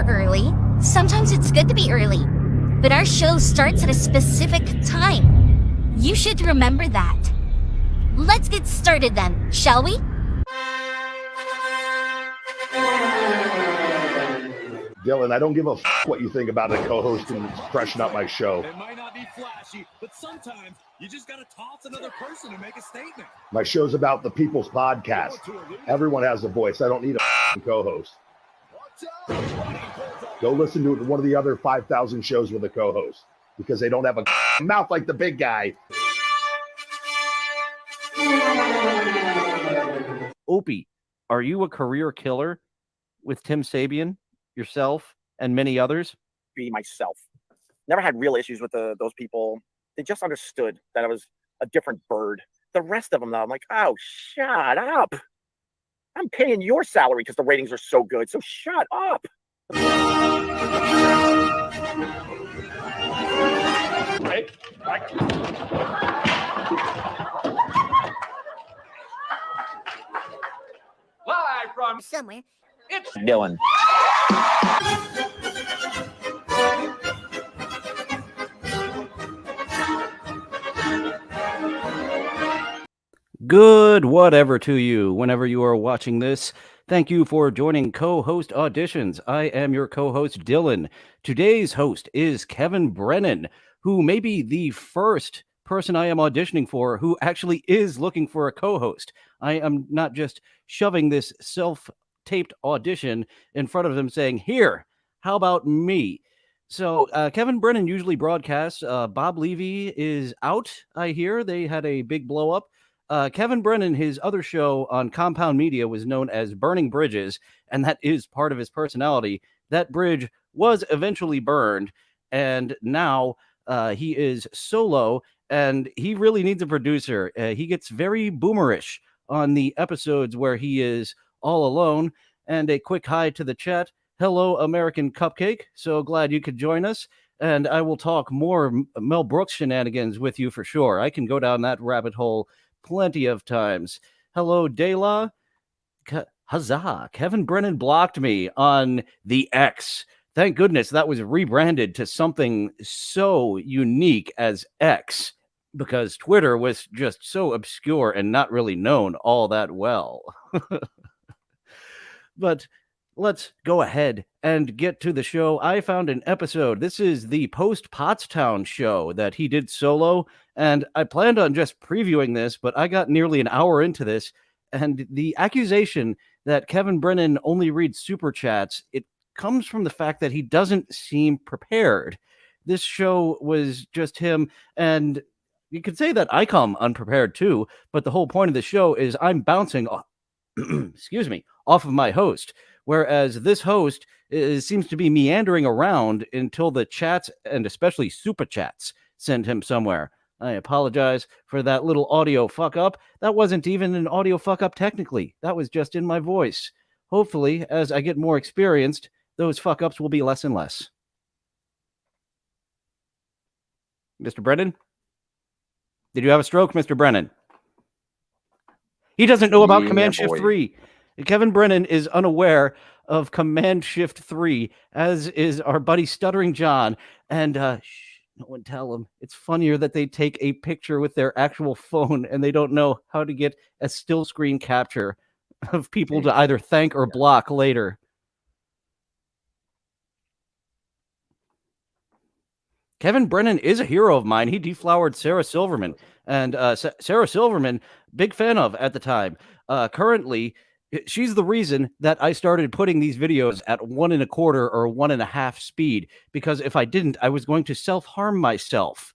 early. Sometimes it's good to be early. But our show starts at a specific time. You should remember that. Let's get started then, shall we? Dillon, I don't give a what you think about a co-host and freshen up my show. It might not be flashy, but sometimes you just gotta toss another person to make a statement. My show's about the people's podcast. Everyone has a voice. I don't need a co-host. Go listen to one of the other 5,000 shows with a co-host because they don't have a mouth like the big guy. Opie, are you a career killer with Tim Sabian, yourself, and many others? Be myself. Never had real issues with those people. They just understood that I was a different bird. The rest of them, though, I'm like, oh, shut up. I'm paying your salary because the ratings are so good, so shut up. Hey, Live from Somewhere. it's Dillon. Good whatever to you, whenever you are watching this. Thank you for joining Co-Host Auditions. I am your co-host, Dillon. Today's host is Kevin Brennan, who may be the first person I am auditioning for who actually is looking for a co-host. I am not just shoving this self-taped audition in front of them saying, here, how about me? So Kevin Brennan usually broadcasts. Bob Levy is out, I hear. They had a big blow up. Kevin Brennan, his other show on Compound Media was known as Burning Bridges, and that is part of his personality. That bridge was eventually burned, and now he is solo, and he really needs a producer. He gets very boomerish on the episodes where he is all alone. And a quick hi to the chat. Hello, American Cupcake. So glad you could join us. And I will talk more Mel Brooks shenanigans with you for sure. I can go down that rabbit hole plenty of times. Hello, Dayla. Huzzah. Kevin Brennan blocked me on the X. Thank goodness that was rebranded to something so unique as X, because Twitter was just so obscure and not really known all that well. But let's go ahead and get to the show. I found an episode. This is the post-Pottstown show that he did solo, and I planned on just previewing this, but I got nearly an hour into this, and the accusation that Kevin Brennan only reads super chats, it comes from the fact that he doesn't seem prepared. This show was just him, and you could say that I come unprepared too, but the whole point of the show is I'm bouncing excuse me, off of my host, whereas this host seems to be meandering around until the chats, and especially super chats, send him somewhere. I apologize for that little audio fuck up. That wasn't even an audio fuck up technically. That was just in my voice. Hopefully, as I get more experienced, those fuck ups will be less and less. Mr. Brennan? Did you have a stroke, Mr. Brennan? He doesn't know about Command Shift 3. Kevin Brennan is unaware of Command Shift 3, as is our buddy Stuttering John. And no one tell him. It's funnier that they take a picture with their actual phone and they don't know how to get a still screen capture of people to either thank or block later. Kevin Brennan is a hero of mine. He deflowered Sarah Silverman. And Sarah Silverman, big fan of at the time. Currently, she's the reason that I started putting these videos at 1 1/4 or 1.5 speed. Because if I didn't, I was going to self-harm myself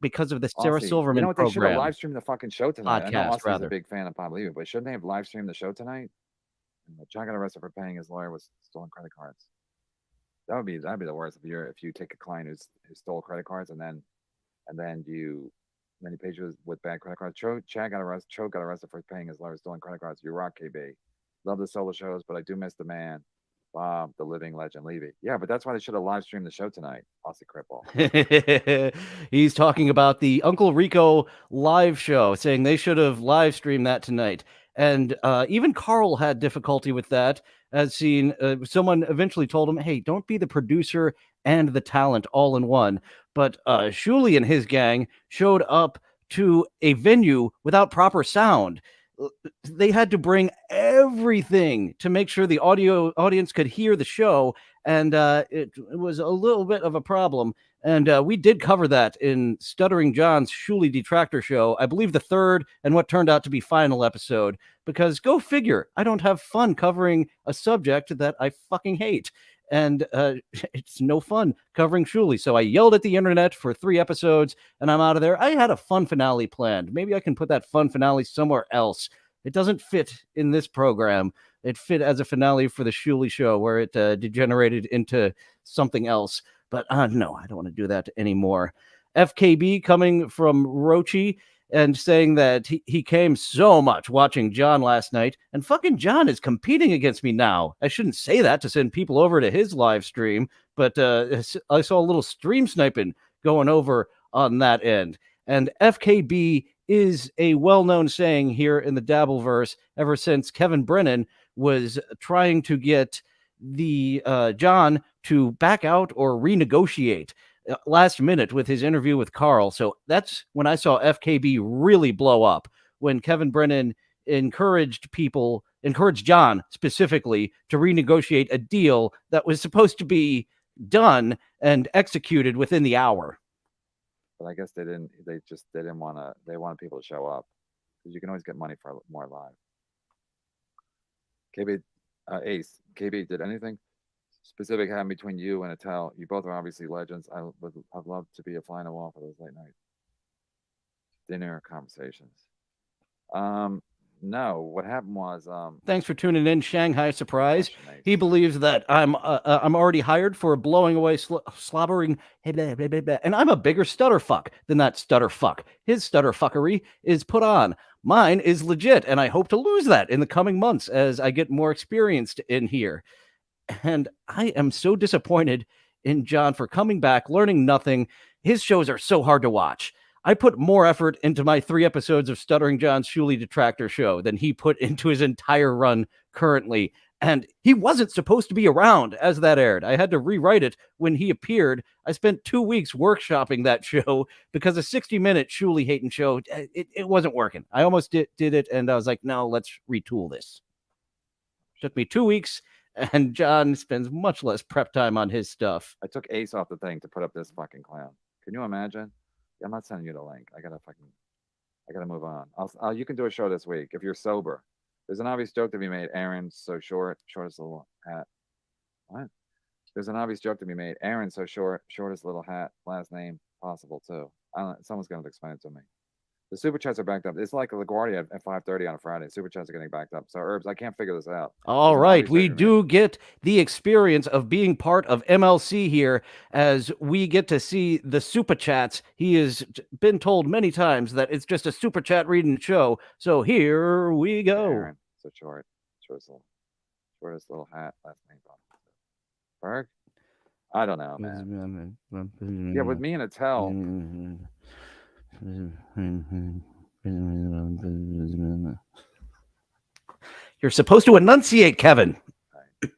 because of the Sarah Silverman program. They should have live streamed the fucking show tonight. Podcast, I know Austin's rather. a big fan of Bob Levy, but shouldn't they have live streamed the show tonight? John got arrested for paying his lawyer with stolen credit cards. That'd be the worst if you take a client who stole credit cards and then you paid you with bad credit cards. Cho got arrested for paying his lawyer stolen credit cards. You rock, KB. Love the solo shows, but I do miss the man, Bob, the living legend Levy. Yeah, but that's why they should have live streamed the show tonight. Aussie Cripple. He's talking about the Uncle Rico live show, saying they should have live streamed that tonight. And even Carl had difficulty with that, as seen. Someone eventually told him, hey, don't be the producer and the talent all in one. But Shuley and his gang showed up to a venue without proper sound. They had to bring everything to make sure the audience could hear the show, and it was a little bit of a problem. And we did cover that in Stuttering John's Shuley Detractor Show, I believe the third and what turned out to be final episode, because go figure, I don't have fun covering a subject that I fucking hate. And it's no fun covering Shuley. So I yelled at the internet for 3 episodes, and I'm out of there. I had a fun finale planned. Maybe I can put that fun finale somewhere else. It doesn't fit in this program. It fit as a finale for the Shuley show, where it degenerated into something else. But no, I don't want to do that anymore. FKB coming from Rochi and saying that he came so much watching John last night, and fucking John is competing against me now. I shouldn't say that to send people over to his live stream, but I saw a little stream sniping going over on that end. And FKB is a well-known saying here in the Dabbleverse ever since Kevin Brennan was trying to get the John to back out or renegotiate last minute with his interview with Carl. So that's when I saw FKB really blow up, when Kevin Brennan encouraged John specifically to renegotiate a deal that was supposed to be done and executed within the hour. But I guess they didn't want to. They wanted people to show up, because you can always get money for more live. KB, Ace, KB, did anything specific happen between you and Attell? You both are obviously legends. I'd love to be a fly on the wall for those late night dinner conversations. No, what happened was thanks for tuning in, Shanghai Surprise. He believes that I'm already hired for blowing away slobbering, and I'm a bigger stutter fuck than that stutter fuck. His stutter fuckery is put on. Mine is legit, and I hope to lose that in the coming months as I get more experienced in here. And I am so disappointed in John for coming back, learning nothing. His shows are so hard to watch. I put more effort into my 3 episodes of Stuttering John's Shuley Detractor Show than he put into his entire run currently. And he wasn't supposed to be around as that aired. I had to rewrite it when he appeared. I spent 2 weeks workshopping that show because a 60-minute Shuley hating show, it wasn't working. I almost did it, and I was like, no, let's retool this. Took me 2 weeks, and John spends much less prep time on his stuff. I took Ace off the thing to put up this fucking clown. Can you imagine? I'm not sending you the link. I gotta move on. You can do a show this week if you're sober. There's an obvious joke to be made. Aaron's so shortest little hat. What? There's an obvious joke to be made. Aaron's so shortest little hat. Last name possible too. I don't know. Someone's gonna explain it to me. The super chats are backed up. It's like LaGuardia at 5:30 on a Friday. Super chats are getting backed up. So Herbs, I can't figure this out. All right, we do get the experience of being part of MLC here, as we get to see the super chats. He has been told many times that it's just a super chat reading show. So here we go. Aaron, so shortest little hat. Last name Berg. I don't know, man. Yeah, with me and Attell. You're supposed to enunciate, Kevin. Right.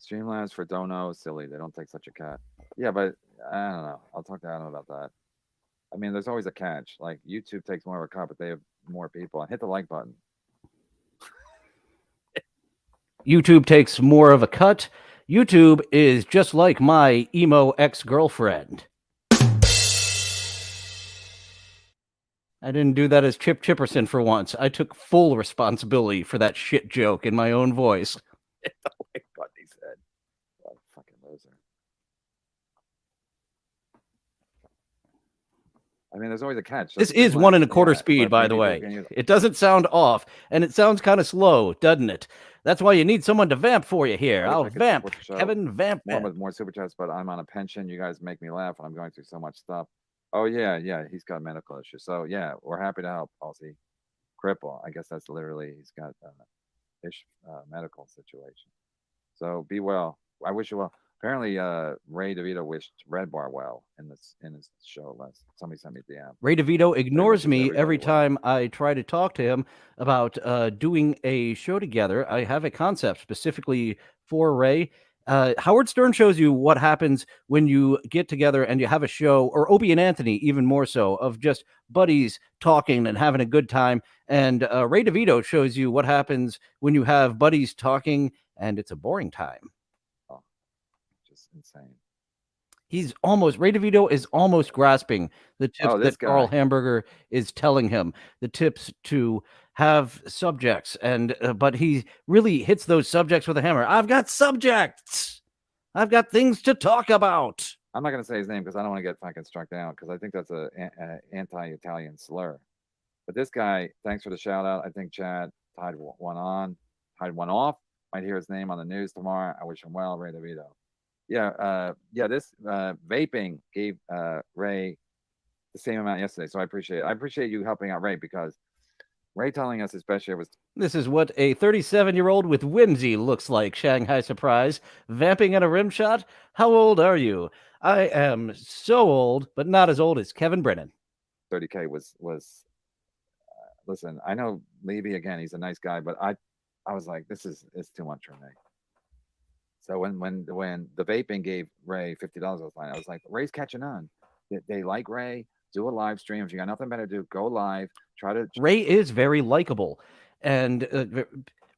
Streamlabs for Dono, silly. They don't take such a cat. Yeah, but I don't know. I'll talk to Adam about that. I mean, there's always a catch. Like, YouTube takes more of a cut, but they have more people. And hit the like button. YouTube takes more of a cut. YouTube is just like my emo ex-girlfriend. I didn't do that as Chip Chipperson for once. I took full responsibility for that shit joke in my own voice. Hit the like button, he said. What a fucking loser. I mean, there's always a catch. This is 1 1/4 speed, by the way. It doesn't sound off, and it sounds kind of slow, doesn't it? That's why you need someone to vamp for you here. I'll vamp. Kevin, vamp. With more super chats, but I'm on a pension. You guys make me laugh when I'm going through so much stuff. Oh, yeah, he's got medical issues. So, yeah, we're happy to help, Halsey. Cripple. I guess that's literally, he's got medical situation. So, be well. I wish you well. Apparently, Ray DeVito wished Red Bar well in his show last. Somebody sent me the DM. Ray DeVito ignores wishes me everybody every well. time I try to talk to him about doing a show together. I have a concept specifically for Ray. Howard Stern shows you what happens when you get together and you have a show, or Opie and Anthony, even more so, of just buddies talking and having a good time. And Ray DeVito shows you what happens when you have buddies talking and it's a boring time. Oh, just insane. Ray DeVito is almost grasping the tips this that Carl guy. Hamburger is telling him, the tips to have subjects. And, but he really hits those subjects with a hammer. I've got subjects. I've got things to talk about. I'm not going to say his name because I don't want to get fucking struck down because I think that's a anti-Italian slur. But this guy, thanks for the shout out. I think Chad tied one off. Might hear his name on the news tomorrow. I wish him well, Ray DeVito. This vaping gave Ray the same amount yesterday, so I appreciate you helping out Ray, because Ray telling us his best year was. This is what a 37-year-old with whimsy looks like. Shanghai Surprise, vamping at a rim shot. How old are you? I am so old, but not as old as Kevin Brennan. 30K was. Listen, I know Levy again. He's a nice guy, but I was like, it's too much for me. So when the vaping gave Ray $50, I was like, Ray's catching on. They like Ray. Do a live stream. If you got nothing better to do, go live. Ray is very likable, and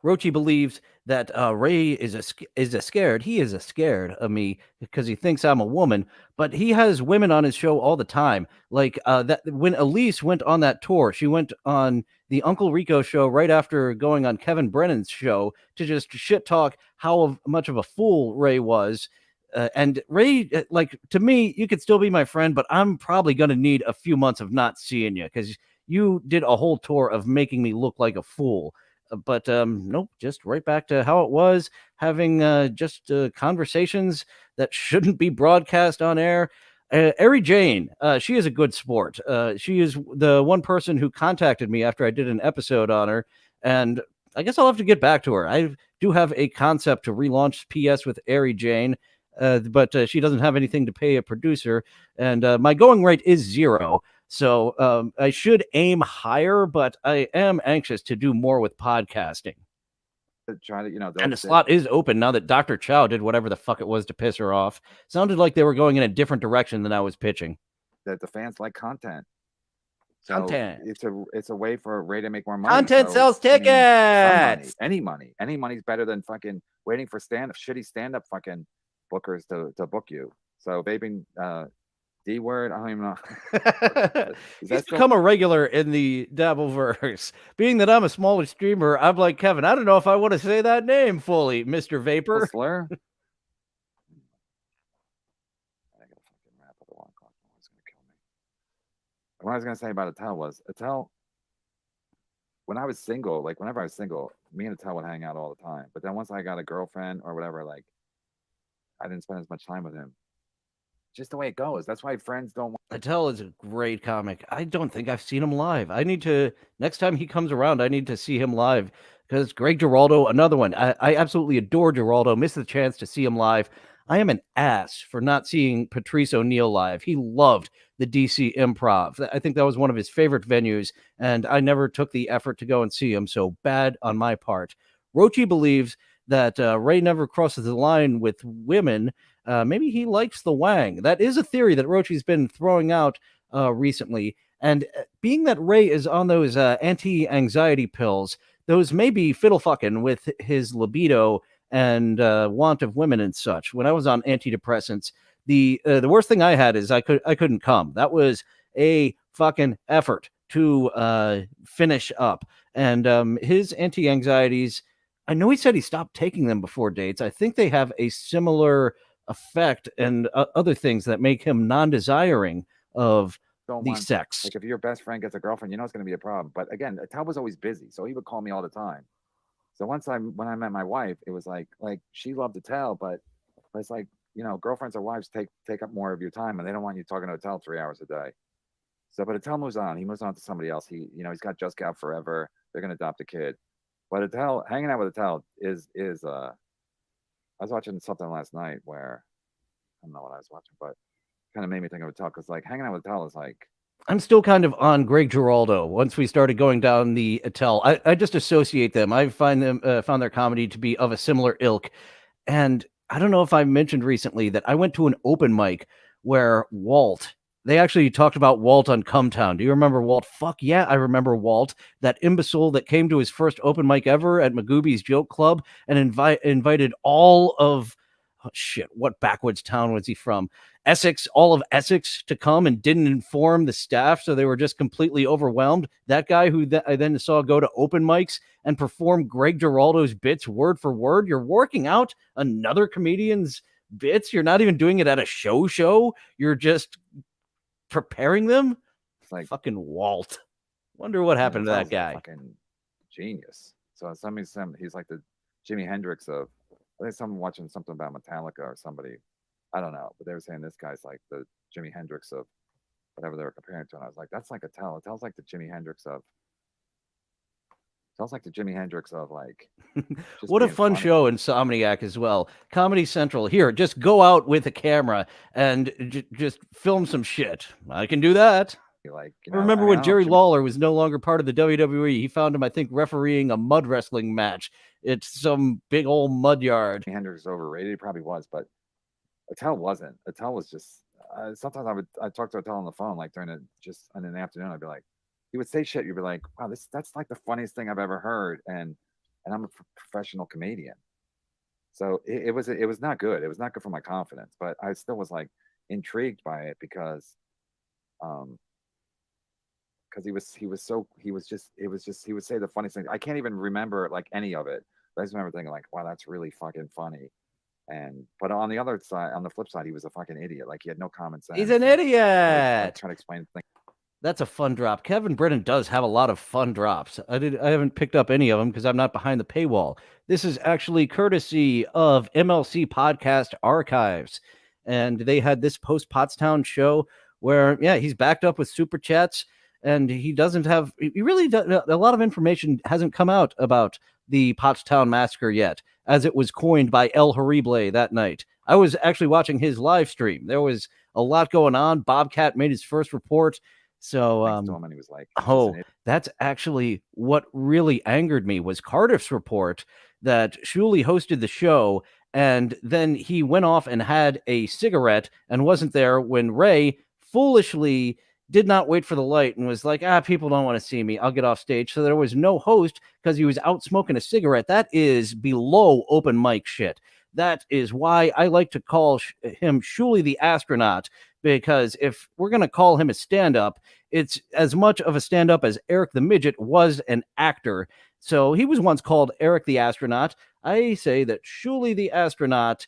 Rochi believes that Ray is scared. He is scared of me because he thinks I'm a woman, but he has women on his show all the time. Like that when Elise went on that tour, she went on the Uncle Rico show right after going on Kevin Brennan's show to just shit talk how much of a fool Ray was. And Ray, like, to me, you could still be my friend, but I'm probably going to need a few months of not seeing you because you did a whole tour of making me look like a fool. But nope, just right back to how it was, having just conversations that shouldn't be broadcast on air. Ari Jane, she is a good sport. She is the one person who contacted me after I did an episode on her, and I guess I'll have to get back to her. I do have a concept to relaunch PS with Ari Jane, but she doesn't have anything to pay a producer, and my going rate is 0. So I should aim higher, but I am anxious to do more with podcasting. Try to, and the slot is open now that Dr. Chow did whatever the fuck it was to piss her off. Sounded like they were going in a different direction than I was pitching. That the fans like content. So content. It's a way for Ray to make more money. Content sells tickets. Any money's better than fucking waiting for shitty stand-up fucking bookers to book you. So vaping, D word, I don't even know. He's become a regular in the Dabbleverse. Being that I'm a smaller streamer, I'm like, Kevin, I don't know if I want to say that name fully, Mr. Vapor. Slur? I gotta fucking wrap up the 1 o'clock. It's gonna kill me. What I was gonna say about Attell was when I was single, like whenever I was single, me and Attell would hang out all the time. But then once I got a girlfriend or whatever, like I didn't spend as much time with him. Just the way it goes. That's why friends don't. Attell is a great comic. I don't think I've seen him live. I need to, next time he comes around, I need to see him live, because Greg Giraldo, another one. I absolutely adore Giraldo. Missed the chance to see him live. I am an ass for not seeing Patrice O'Neill live. He loved the DC Improv. I think that was one of his favorite venues, and I never took the effort to go and see him, so bad on my part. Rochi believes that Ray never crosses the line with women. Maybe he likes the wang. That is a theory that Rochi's been throwing out recently. And being that Ray is on those anti-anxiety pills, those may be fiddle fucking with his libido and want of women and such. When I was on antidepressants, the worst thing I had is I couldn't come. That was a fucking effort to finish up. And his anti-anxieties, I know he said he stopped taking them before dates. I think they have a similar effect and other things that make him non-desiring of the sex. Like if your best friend gets a girlfriend, you know it's going to be a problem. But again, Attell was always busy, so he would call me all the time. So when I met my wife, it was like she loved Attell, but it's like, girlfriends or wives take up more of your time, and they don't want you talking to Attell 3 hours a day. So, but Attell moves on. He moves on to somebody else. He's got Just Gal Forever. They're going to adopt a kid. But hanging out with Attell is I was watching something last night where don't know what I was watching, but kind of made me think of Attell because like hanging out with Attell is like I'm still kind of on Greg Giraldo. Once we started going down the Attell, I just associate them. I found their comedy to be of a similar ilk. And I don't know if I mentioned recently that I went to an open mic where Walt, they actually talked about Walt on Cumtown. Do you remember Walt? Fuck yeah, I remember Walt, that imbecile that came to his first open mic ever at Magooby's Joke Club and invited all of, oh shit, what backwoods town was he from? Essex, all of Essex to come and didn't inform the staff, so they were just completely overwhelmed. That guy who I then saw go to open mics and perform Greg Giraldo's bits word for word. You're working out another comedian's bits. You're not even doing it at a show. You're just preparing them. it's like Fucking Walt. Wonder what happened to that Attell's a guy. fucking genius. So he's like the Jimi Hendrix of. I think someone watching something about Metallica or somebody. I don't know, but they were saying this guy's like the Jimi Hendrix of whatever they were comparing to, and I was like, that's like Attell. Attell's like the Jimi Hendrix of. Sounds like the Jimi Hendrix of like. just What a being fun funny. show, Insomniac as well. Comedy Central. Here, just go out with a camera and just film some shit. I can do that. Like, I remember when I don't know, Jerry Jimi Lawler was no longer part of the WWE. He found him, I think, refereeing a mud wrestling match. It's some big old mud yard. Hendrix is overrated. He probably was, but Attell wasn't. Attell was just. Sometimes I'd talk to Attell on the phone, like during in the afternoon. I'd be like, he would say shit. You'd be like, wow, that's like the funniest thing I've ever heard, and I'm a professional comedian. So it was not good. It was not good for my confidence, but I still was like intrigued by it because he would say the funniest thing. I can't even remember like any of it. But I just remember thinking like, wow, that's really fucking funny. But on the other side, on the flip side, he was a fucking idiot. Like he had no common sense. He's an idiot. Trying to explain things. That's a fun drop. Kevin Brennan does have a lot of fun drops. I haven't picked up any of them because I'm not behind the paywall. This is actually courtesy of MLC Podcast Archives. And they had this post Pottstown show where, yeah, he's backed up with super chats and he really does, a lot of information hasn't come out about the Pottstown massacre yet, as it was coined by El Horrible that night. I was actually watching his live stream. There was a lot going on. Bobcat made his first report. So, and he was like, that's actually what really angered me was Cardiff's report that Shuley hosted the show and then he went off and had a cigarette and wasn't there when Ray foolishly did not wait for the light and was like, people don't want to see me. I'll get off stage. So there was no host because he was out smoking a cigarette. That is below open mic shit. That is why I like to call him Shuley the Astronaut, because if we're going to call him a stand-up, it's as much of a stand-up as Eric the Midget was an actor. So he was once called Eric the Astronaut. I say that Shuley the Astronaut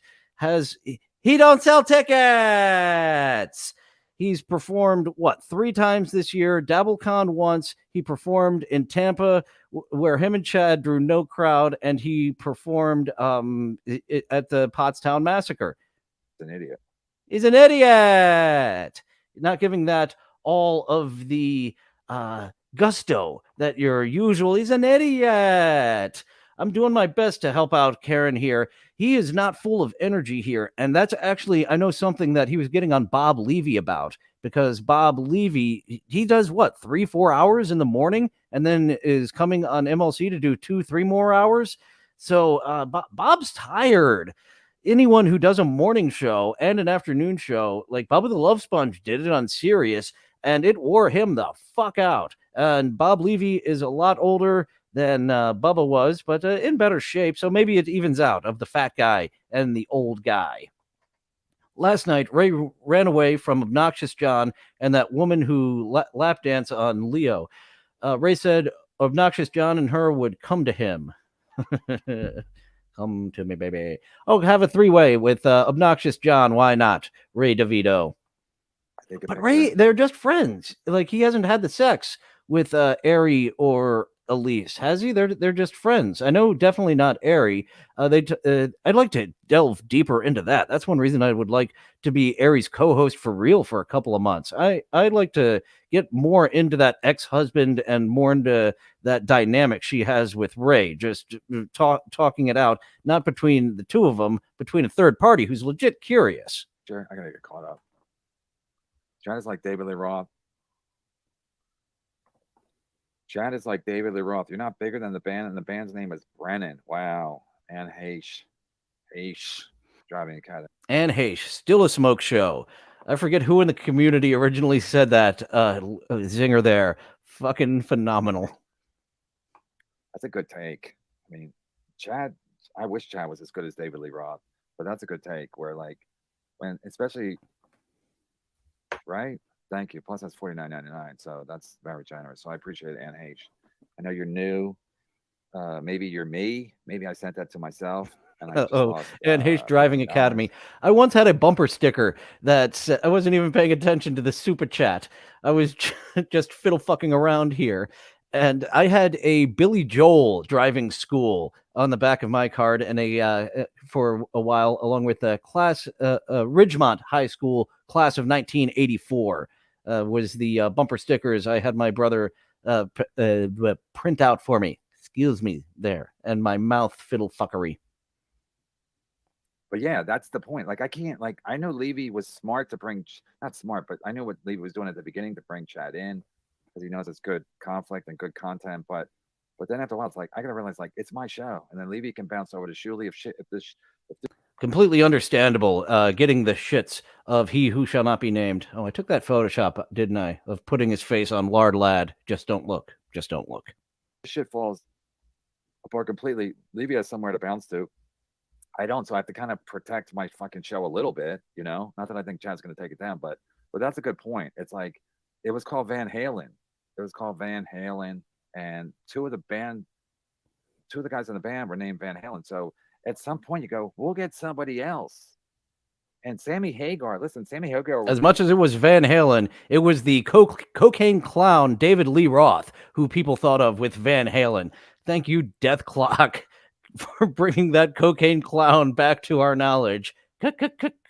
he don't sell tickets. He's performed, 3 times this year? DabbleCon once. He performed in Tampa, where him and Chad drew no crowd, and he performed at the Pottstown Massacre. An idiot. He's an idiot. Not giving that all of the gusto that you're usual. He's an idiot. I'm doing my best to help out Karen here. He is not full of energy here. And that's actually, I know something that he was getting on Bob Levy about, because Bob Levy, he does 3-4 hours in the morning and then is coming on MLC to do 2-3 more hours. So Bob's tired. Anyone who does a morning show and an afternoon show, like Bubba the Love Sponge did it on Sirius, and it wore him the fuck out. And Bob Levy is a lot older than Bubba was, but in better shape. So maybe it evens out of the fat guy and the old guy. Last night, Ray ran away from Obnoxious John and that woman who lap danced on Leo. Ray said Obnoxious John and her would come to him. Come to me, baby. Oh, have a 3-way with Obnoxious John. Why not? Ray DeVito. But Ray, they're just friends. Like, he hasn't had the sex with Ari or Elise, has he? They're just friends. I know, definitely not Ari. I'd like to delve deeper into that. That's one reason I would like to be Ari's co-host for real for a couple of months. I'd like to get more into that ex-husband and more into that dynamic she has with Ray. Just talking it out, not between the two of them, between a third party who's legit curious. Sure, I gotta get caught up. Chad is like David Lee Roth. Chad is like David Lee Roth. You're not bigger than the band, and the band's name is Brennan. Wow. And Heish. Driving Academy. And hey, still a smoke show. I forget who in the community originally said that. Zinger there. Fucking phenomenal. That's a good take. I mean, Chad, I wish Chad was as good as David Lee Roth, but that's a good take where, like, when, especially, right? Thank you. Plus, that's $49.99. So that's very generous. So I appreciate it, Ann H. I know you're new. Maybe you're me. Maybe I sent that to myself. And I just lost, and Hayes Driving $50. Academy. I once had a bumper sticker that said, I wasn't even paying attention to the super chat. I was just fiddle fucking around here. And I had a Billy Joel driving school on the back of my card, and for a while, along with the class, Ridgemont High School class of 1984, was the bumper stickers I had my brother print out for me. Excuse me there, and my mouth fiddle fuckery. But yeah, that's the point. Like, I can't, like, I know Levy was smart to bring, not smart, but I know what Levy was doing at the beginning to bring Chad in because he knows it's good conflict and good content. But then after a while, it's like, I got to realize, like, it's my show. And then Levy can bounce over to Shuley if this. Completely understandable, getting the shits of He Who Shall Not Be Named. Oh, I took that Photoshop, didn't I, of putting his face on Lard Lad. Just don't look. Just don't look. Shit falls apart completely. Levy has somewhere to bounce to. I don't, so I have to kind of protect my fucking show a little bit, you know. Not that I think Chad's going to take it down, but that's a good point. It's like it was called Van Halen. It was called Van Halen, and two of the guys in the band were named Van Halen. So at some point, you go, we'll get somebody else. And Sammy Hagar, listen, Sammy Hagar. As much as it was Van Halen, it was the cocaine clown David Lee Roth who people thought of with Van Halen. Thank you, Death Clock, for bringing that cocaine clown back to our knowledge.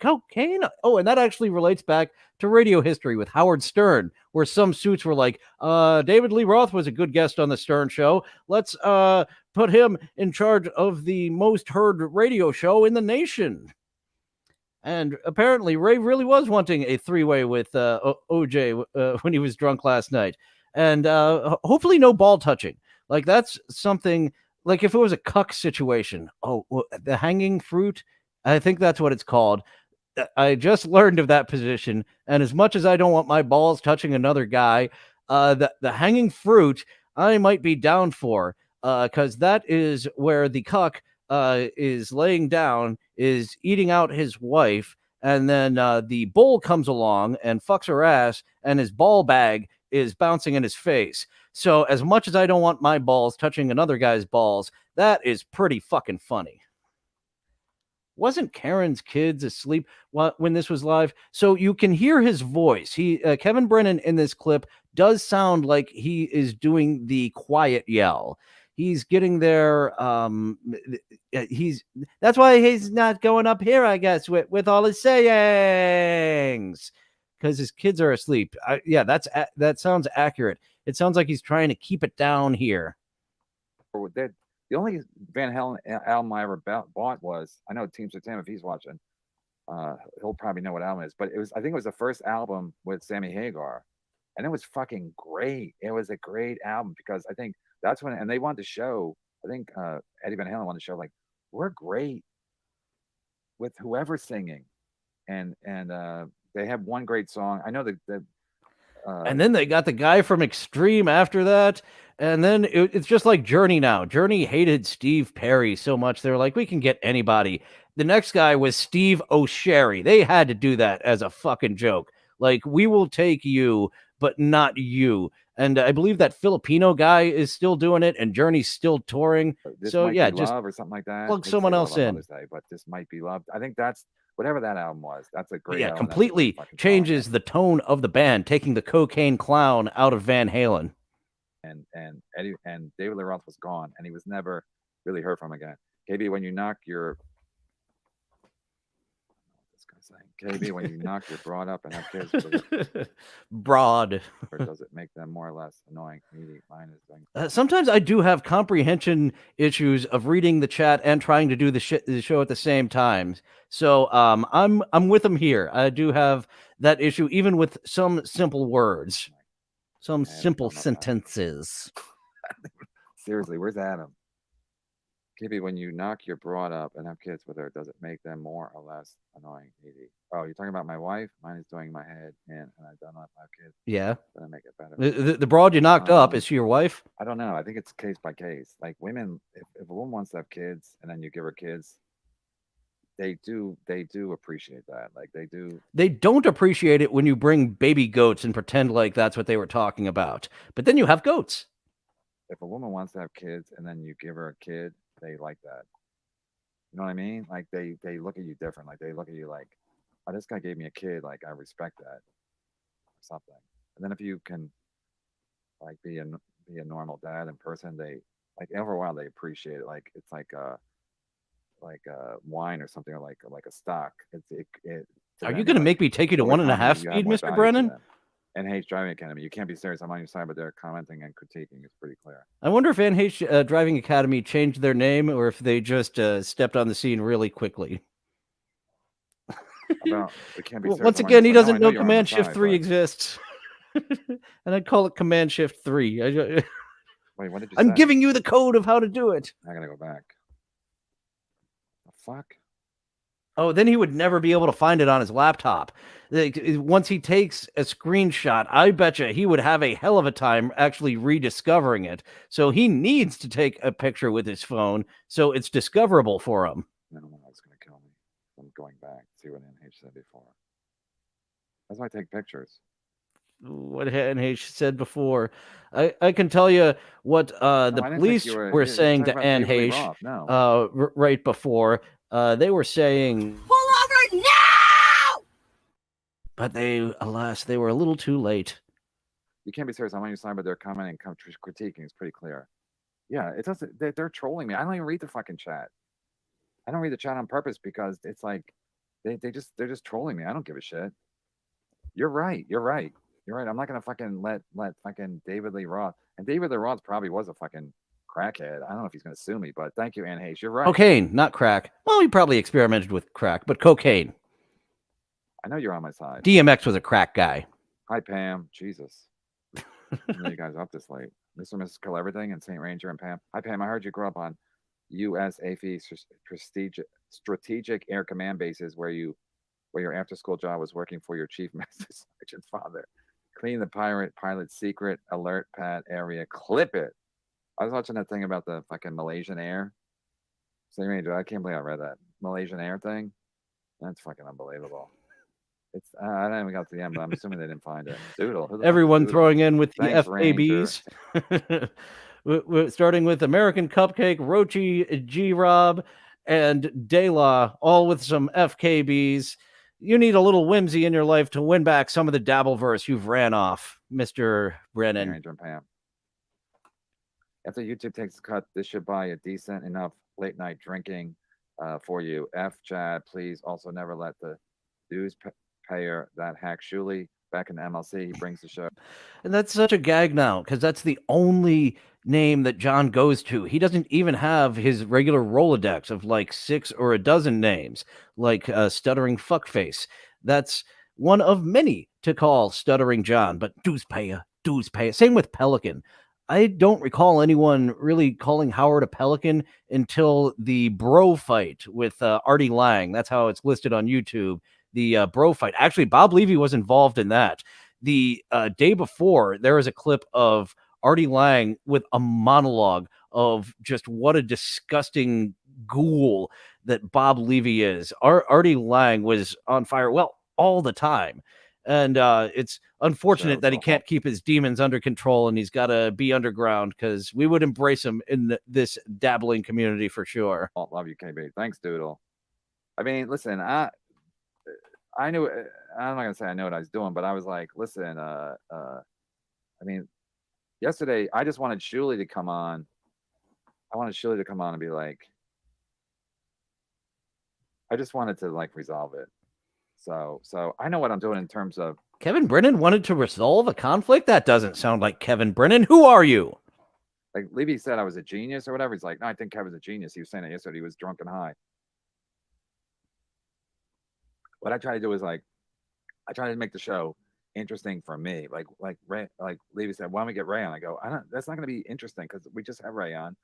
Cocaine? Oh, and that actually relates back to radio history with Howard Stern, where some suits were like, David Lee Roth was a good guest on the Stern show. Let's put him in charge of the most heard radio show in the nation. And apparently Ray really was wanting a three-way with OJ when he was drunk last night. And hopefully no ball touching. Like, that's something, like if it was a cuck situation. Oh, the hanging fruit, I think that's what it's called. I just learned of that position. And as much as I don't want my balls touching another guy, the hanging fruit, I might be down for. Because that is where the cuck is laying down, is eating out his wife, and then the bull comes along and fucks her ass, and his ball bag is bouncing in his face. So as much as I don't want my balls touching another guy's balls, that is pretty fucking funny. Wasn't Karen's kids asleep when this was live? So you can hear his voice. Kevin Brennan in this clip does sound like he is doing the quiet yell. He's getting there. That's why he's not going up here, I guess, with all his sayings, because his kids are asleep. That sounds accurate. It sounds like he's trying to keep it down here. The only Van Halen album I ever bought was, I know Team Satam, if he's watching, he'll probably know what album it is, but I think it was the first album with Sammy Hagar, and it was fucking great. It was a great album because I think that's when, and they wanted to show, I think Eddie Van Halen wanted to show, like, we're great with whoever's singing, and they have one great song. I know that and then they got the guy from Extreme after that. And then it's just like Journey now. Journey hated Steve Perry so much. They were like, we can get anybody. The next guy was Steve O'Sherry. They had to do that as a fucking joke. Like, we will take you, but not you. And I believe that Filipino guy is still doing it, and Journey's still touring. So yeah, just love or something like that. Plug someone else in. But this might be love. I think that's whatever that album was. That's a great. Yeah, album. completely changes the tone of the band, taking the cocaine clown out of Van Halen. And Eddie and David Lee Roth was gone, and he was never really heard from again. KB, when you knock your This guy's saying, KB, when you knock your broad up and have kids, does Broad. or does it make them more or less annoying? Needy? Mine is doing. Sometimes I do have comprehension issues of reading the chat and trying to do the show at the same time. So I'm with him here. I do have that issue, even with some simple words, some Man, simple I'm not bad. sentences. Seriously, where's Adam? KB, when you knock your broad up and have kids with her, does it make them more or less annoying? Needy? Oh, you're talking about my wife? Mine is doing my head in, and I don't know if I have kids. Yeah. Gonna make it better. The broad you knocked up, is she your wife? I don't know. I think it's case by case. Like women, if a woman wants to have kids and then you give her kids, they do appreciate that. Like they do. They don't appreciate it when you bring baby goats and pretend like that's what they were talking about. But then you have goats. If a woman wants to have kids and then you give her a kid, they like that. You know what I mean? Like they look at you different. Like they look at you like, oh, this guy gave me a kid. Like I respect that, or something. And then if you can, like, be a normal dad in person, they like after a while they appreciate it. Like it's like wine or something, or like a stock. Are you going to make me take you to 1.5 speed, Mr. Brennan? NH Driving Academy. You can't be serious. I'm on your side, but they're commenting and critiquing. It's pretty clear. I wonder if NH Driving Academy changed their name or if they just stepped on the scene really quickly. About, we can't be serious. Once again, he doesn't know Command Shift 3 exists. And I call it Command Shift 3. Wait, what did you I'm say? giving you the code of how to do it. I gotta go back. The fuck? Oh, then he would never be able to find it on his laptop. Once he takes a screenshot, I bet you he would have a hell of a time actually rediscovering it. So he needs to take a picture with his phone so it's discoverable for him. No, it's going to kill me. I'm going back to see what NH said before. That's why I take pictures. What NH said before. I can tell you what the police were saying to NH right before. They were saying, pull over now! But alas, they were a little too late. You can't be serious. I'm on your side, but they're commenting, critiquing. It's pretty clear. Yeah, it doesn't. They're trolling me. I don't even read the fucking chat. I don't read the chat on purpose because it's like they're just trolling me. I don't give a shit. You're right. I'm not gonna fucking let fucking David Lee Roth, and David Lee Roth probably was a fucking crackhead. I don't know if he's gonna sue me, but thank you, Ann Hayes. You're right. Cocaine, not crack. Well, he probably experimented with crack, but cocaine. I know you're on my side. DMX was a crack guy. Hi, Pam. Jesus. I know you guys are up this late. Mr. and Mrs. Kill Everything and St. Ranger and Pam. Hi, Pam. I heard you grew up on USAF strategic air command bases where your after-school job was working for your chief master sergeant father. Clean the pilot secret alert pad area. Clip it. I was watching that thing about the fucking Malaysian Air. St. Ranger, I can't believe I read that. Malaysian Air thing. That's fucking unbelievable. It's I don't even got to the end, but I'm assuming they didn't find it. Doodle. Everyone Doodle? throwing in with the Thanks, FABs. We're starting with American Cupcake, Rochi, G-Rob, and Dayla, all with some FKBs. You need a little whimsy in your life to win back some of the Dabbleverse you've ran off, Mr. Brennan. Ranger and Pam. After YouTube takes a cut, this should buy a decent enough late night drinking for you. Chad, please also never let the dues payer that hack Shuley back in the MLC. He brings the show. And that's such a gag now because that's the only name that John goes to. He doesn't even have his regular Rolodex of like 6 or a dozen names, like Stuttering Fuckface. That's one of many to call Stuttering John, but dues payer. Same with Pelican. I don't recall anyone really calling Howard a Pelican until the bro fight with Artie Lang. That's how it's listed on YouTube. The bro fight. Actually, Bob Levy was involved in that. The day before, there was a clip of Artie Lang with a monologue of just what a disgusting ghoul that Bob Levy is. Artie Lang was on fire, well, all the time. And it's unfortunate that he can't keep his demons under control and he's got to be underground because we would embrace him in this dabbling community for sure. Oh, love you, KB. Thanks, Doodle. I mean, listen, I knew, I'm not going to say I know what I was doing, but I was like, listen, I mean, yesterday, I just wanted Shuley to come on. I wanted Shuley to come on and be like, I just wanted to like resolve it. So I know what I'm doing in terms of. Kevin Brennan wanted to resolve a conflict? That doesn't sound like Kevin Brennan. Who are you? Like Levy said, I was a genius or whatever. He's like, no, I think Kevin's a genius. He was saying it yesterday. He was drunk and high. What I try to do is like, I try to make the show interesting for me. Like Ray, like Levy said, why don't we get Ray on? I go, that's not going to be interesting because we just have Ray on.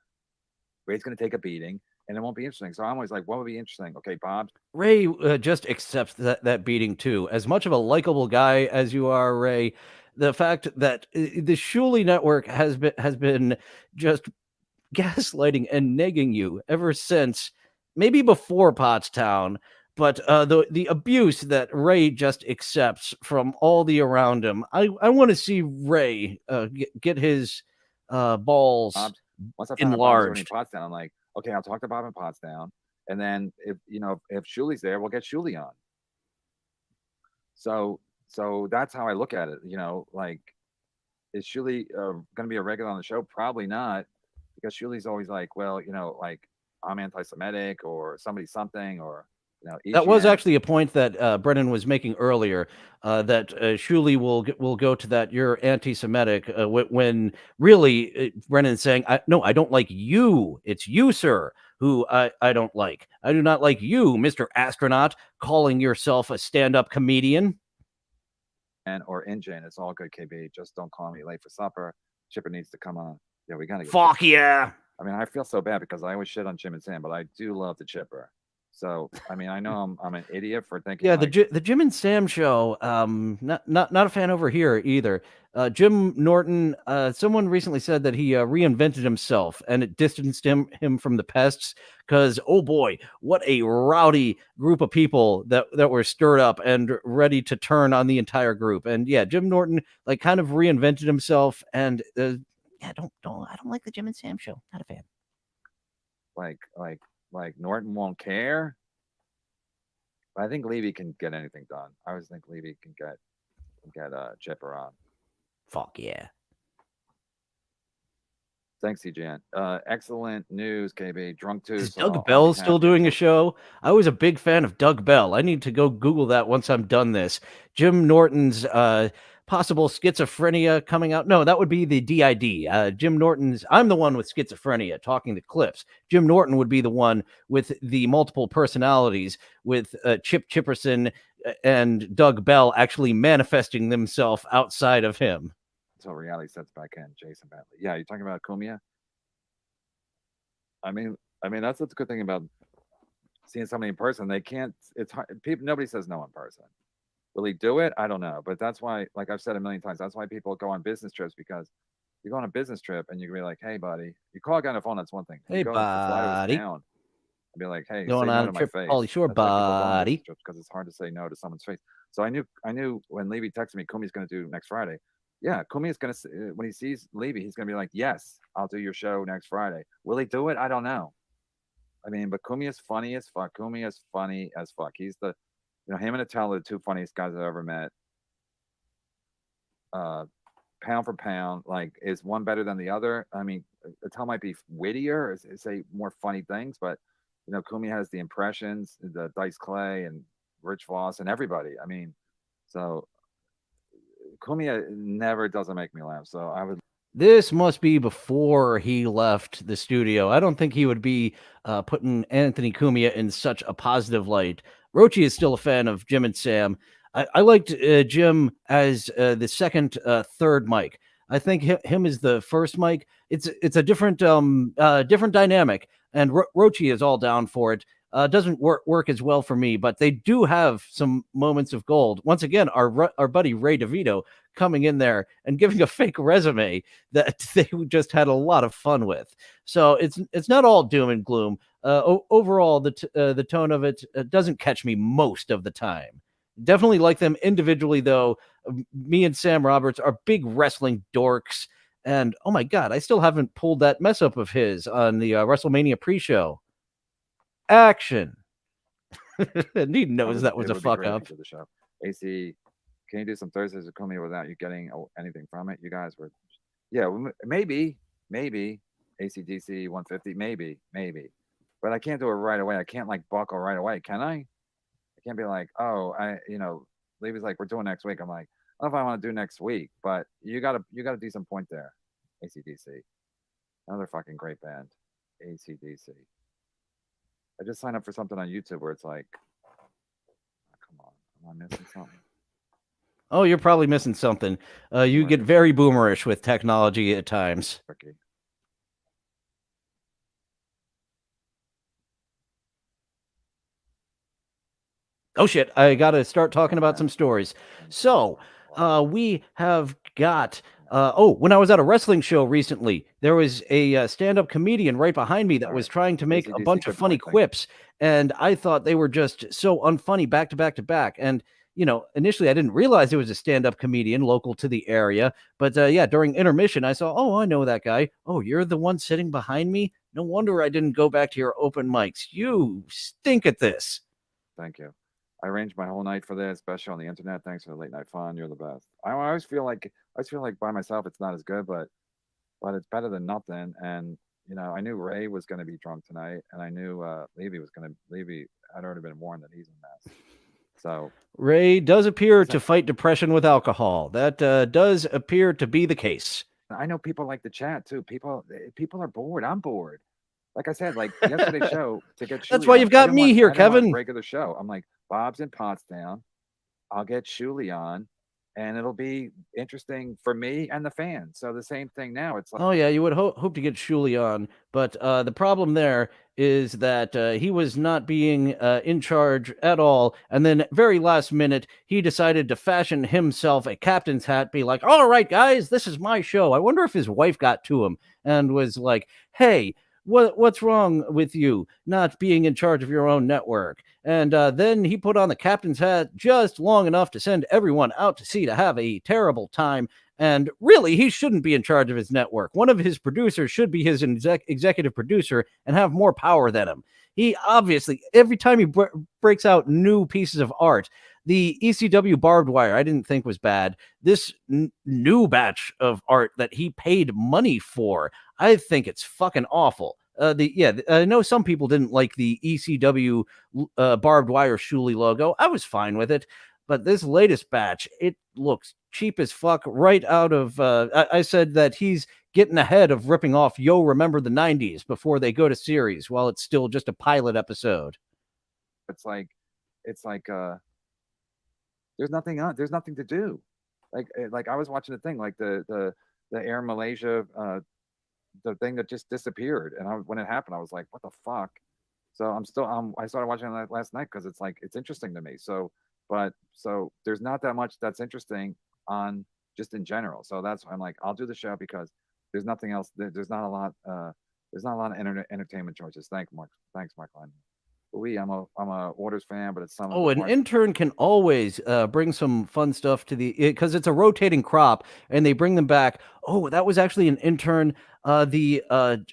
Ray's going to take a beating and it won't be interesting. So I'm always like, what would be interesting? Okay, Bob. Ray just accepts that beating too. As much of a likable guy as you are, Ray, the fact that the Shuley Network has been just gaslighting and negging you ever since, maybe before Pottstown, but the abuse that Ray just accepts from all the around him. I want to see Ray get his balls Once I found out Bob was doing enlarged. Pottstown, I'm like, okay, I'll talk to Bob in Pottstown, and then if Shuley's there, we'll get Shuley on. So that's how I look at it. Like, is Shuley going to be a regular on the show? Probably not, because Shuley's always like, well, like I'm anti-Semitic or something, or That was EGM. actually a point that Brennan was making earlier, that Shuley will go to that you're anti-Semitic when really Brennan's saying, no, I don't like you. It's you, sir, who I don't like. I do not like you, Mr. Astronaut, calling yourself a stand-up comedian. Or InGen, it's all good, KB. Just don't call me late for supper. Chipper needs to come on. Yeah, we gotta get Fuck Chipper. yeah. I mean, I feel so bad because I always shit on Jim and Sam, but I do love the Chipper. So I mean, I know I'm an idiot for thinking. Yeah, like, the Jim and Sam show. Not a fan over here either. Jim Norton. Someone recently said that he reinvented himself and it distanced him from the pests. Because oh boy, what a rowdy group of people that were stirred up and ready to turn on the entire group. And yeah, Jim Norton like kind of reinvented himself. And yeah, I don't like the Jim and Sam show. Not a fan. Like Norton won't care. I think Levy can get anything done. I always think Levy can get Chipper on. Fuck yeah. Thanks, CJN. Excellent news, KB. Drunk too. Is so Doug I'll Bell be still happy. doing a show? I was a big fan of Doug Bell. I need to go Google that once I'm done this. Jim Norton's possible schizophrenia coming out. No, that would be the DID. Jim Norton's, I'm the one with schizophrenia talking to clips. Jim Norton would be the one with the multiple personalities, with Chip Chipperson and Doug Bell actually manifesting themselves outside of him. Until reality sets back in. Jason Bentley. Yeah, you're talking about Kumia? I mean, that's what's a good thing about seeing somebody in person. They can't. It's hard. Nobody says no in person. Will he do it? I don't know. But that's why, like I've said a million times, that's why people go on business trips, because you go on a business trip and you can be like, "Hey, buddy," you call a guy on the phone. That's one thing. Hey, you go buddy. fly to his town and be like, "Hey, Going say on no a to trip, my face." Pauly Shore, That's why people go on buddy. business trips, because it's hard to say no to someone's face. So I knew when Levy texted me, Kumi's going to do next Friday. Yeah, Kumi is going to, when he sees Levy, he's going to be like, "Yes, I'll do your show next Friday." Will he do it? I don't know. I mean, but Kumi is funny as fuck. Kumi is funny as fuck. He's him and Attell are the two funniest guys I've ever met. Pound for pound, like, is one better than the other? I mean, Attell might be wittier, say more funny things, but Kumi has the impressions, the Dice Clay and Rich Voss and everybody. I mean, so Kumi never doesn't make me laugh. So I would. This must be before he left the studio. I don't think he would be putting Anthony Cumia in such a positive light. Rochi is still a fan of Jim and Sam. I liked Jim as the second, third mic. I think him as the first mic. It's a different dynamic, and Rochi is all down for it. Doesn't work as well for me, but they do have some moments of gold. Once again, our buddy Ray DeVito coming in there and giving a fake resume that they just had a lot of fun with. So it's not all doom and gloom. Overall, the tone of it doesn't catch me most of the time. Definitely like them individually, though. Me and Sam Roberts are big wrestling dorks. And oh my God, I still haven't pulled that mess up of his on the WrestleMania pre-show. Action. He knows that was a fuck up. The show. AC, can you do some Thursdays with Kumi without you getting anything from it? You guys were, yeah, maybe ACDC 150, maybe, but I can't do it right away. I can't like buckle right away, can I? I can't be like, oh, Levy's like, we're doing next week. I'm like, I don't know if I want to do next week, but you got a decent point there. AC/DC, another fucking great band. AC/DC. I just signed up for something on YouTube where it's like, oh, come on, am I missing something? Oh, you're probably missing something. You get very boomerish with technology at times. Tricky. Oh shit, I gotta start talking about some stories. So, we have got, when I was at a wrestling show recently, there was a stand-up comedian right behind me that was trying to make a AC/DC, bunch of good funny point, thank you. quips, and I thought they were just so unfunny back to back to back. And, initially I didn't realize it was a stand-up comedian local to the area, but yeah, during intermission, I saw, oh, I know that guy. Oh, you're the one sitting behind me? No wonder I didn't go back to your open mics. You stink at this. Thank you. I arranged my whole night for this, especially on the internet. Thanks for the late night fun. You're the best. I always feel like by myself it's not as good, but it's better than nothing. And I knew Ray was going to be drunk tonight, and I knew Levy had already been warned that he's a mess. So Ray does appear to fight depression with alcohol. That does appear to be the case. I know people like to chat too. People are bored. I'm bored. Like I said, like yesterday's show to get. That's why you've got me here, Kevin. Regular show. I'm like, Bob's in Potsdam. I'll get Shuli on, and it'll be interesting for me and the fans. So the same thing now. It's like, oh yeah, you would hope to get Shuli on, but the problem there is that he was not being in charge at all, and then very last minute he decided to fashion himself a captain's hat, be like, all right guys, this is my show. I wonder if his wife got to him and was like, hey, what's wrong with you not being in charge of your own network? And then he put on the captain's hat just long enough to send everyone out to sea to have a terrible time. And really, he shouldn't be in charge of his network. One of his producers should be his executive producer and have more power than him. He obviously, every time he breaks out new pieces of art, the ECW barbed wire, I didn't think was bad. This new batch of art that he paid money for, I think it's fucking awful. I know some people didn't like the ECW barbed wire Shuli logo. I was fine with it, but this latest batch, it looks cheap as fuck. Right out of, I said that he's getting ahead of ripping off Yo Remember the 90s before they go to series, while it's still just a pilot episode. It's like there's nothing on. There's nothing to do. Like I was watching the thing, like the Air Malaysia, the thing that just disappeared, and when it happened, I was like, what the fuck? So I started watching it last night because it's interesting to me. So there's not that much that's interesting on just in general. So that's why I'm like, I'll do the show because there's nothing else. There's not a lot. There's not a lot of entertainment choices. Thanks, Mark Line. I'm a Orders fan, but it's some. Oh, an intern can always bring some fun stuff to because it's a rotating crop, and they bring them back. Oh, that was actually an intern. Intern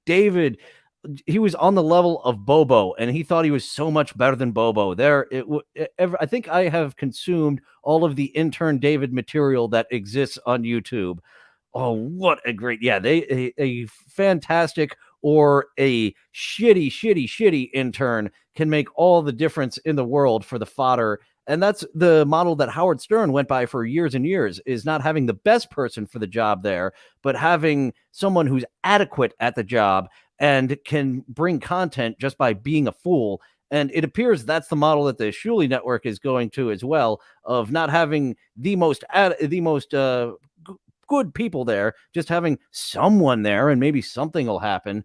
David. He was on the level of Bobo, and he thought he was so much better than Bobo. I think I have consumed all of the intern David material that exists on YouTube. Oh, what a great, a fantastic or a shitty intern can make all the difference in the world for the fodder. And that's the model that Howard Stern went by for years and years, is not having the best person for the job there, but having someone who's adequate at the job and can bring content just by being a fool. And it appears that's the model that the Shuli Network is going to as well, of not having the most good people there, just having someone there, and maybe something will happen.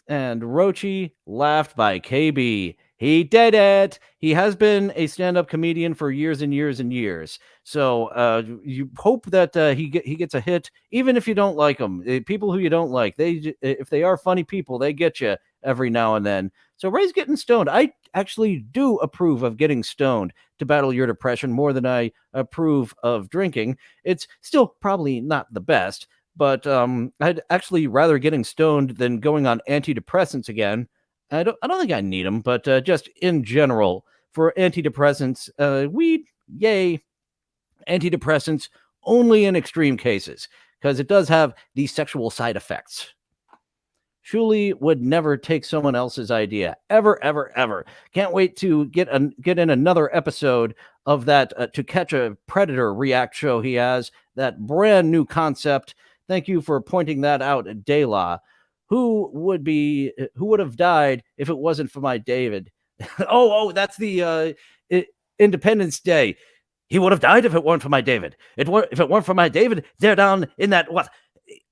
And Rochi laughed by KB. He did it. He has been a stand-up comedian for years and years and years. So you hope that he gets a hit, even if you don't like him. People who you don't like, if they are funny people, they get you every now and then. So Ray's getting stoned. I actually do approve of getting stoned to battle your depression more than I approve of drinking. It's still probably not the best, but I'd actually rather getting stoned than going on antidepressants again. I don't think I need them, but just in general, for antidepressants, weed, yay. Antidepressants only in extreme cases, because it does have these sexual side effects. Shuli would never take someone else's idea. Ever, ever, ever. Can't wait to get in another episode of that To Catch a Predator react show he has. That brand new concept. Thank you for pointing that out, Dayla. Who would have died if it wasn't for my David? oh, that's the Independence Day. He would have died if it weren't for my David. If it weren't for my David, they're down in that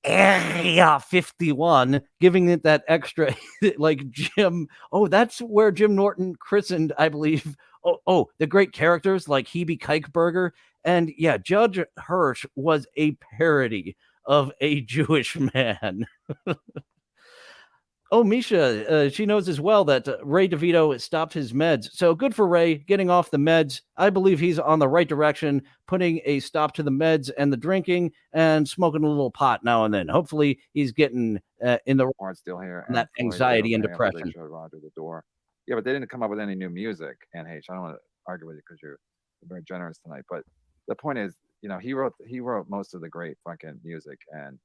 Area 51, giving it that extra like Jim. Oh, that's where Jim Norton christened, I believe. Oh, the great characters like Hebe Kikeberger. And yeah, Judge Hirsch was a parody of a Jewish man. Oh, Misha, she knows as well that Ray DeVito stopped his meds. So good for Ray getting off the meds. I believe he's on the right direction, putting a stop to the meds and the drinking and smoking a little pot now and then. Hopefully he's getting in the Warren's still here. and that anxiety and depression. They showed Roger the door. Yeah, but they didn't come up with any new music. And H, I don't want to argue with you because you're very generous tonight. But the point is, you know, he wrote most of the great fucking music, and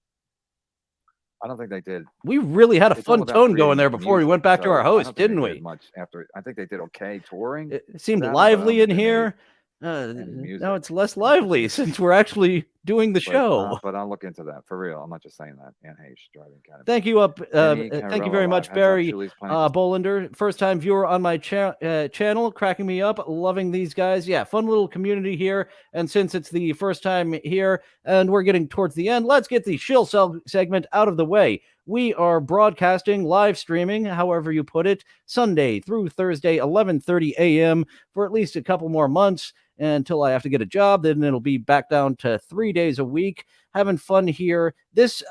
I don't think they did. We really had a fun tone going there before we went back to our host, didn't we? Much after, I think they did okay touring. It seemed lively in here. Now it's less lively since we're actually doing the show. But I'll look into that for real. I'm not just saying that. Anne Hayes driving kind of. Thank you thank you very much, Barry Bolander. First time viewer on my channel, cracking me up, loving these guys. Yeah, fun little community here. And since it's the first time here and we're getting towards the end, let's get the shill segment out of the way. We are broadcasting, live streaming, however you put it, Sunday through Thursday, 11:30 a.m. for at least a couple more months until I have to get a job. Then it'll be back down to 3 days a week. Having fun here.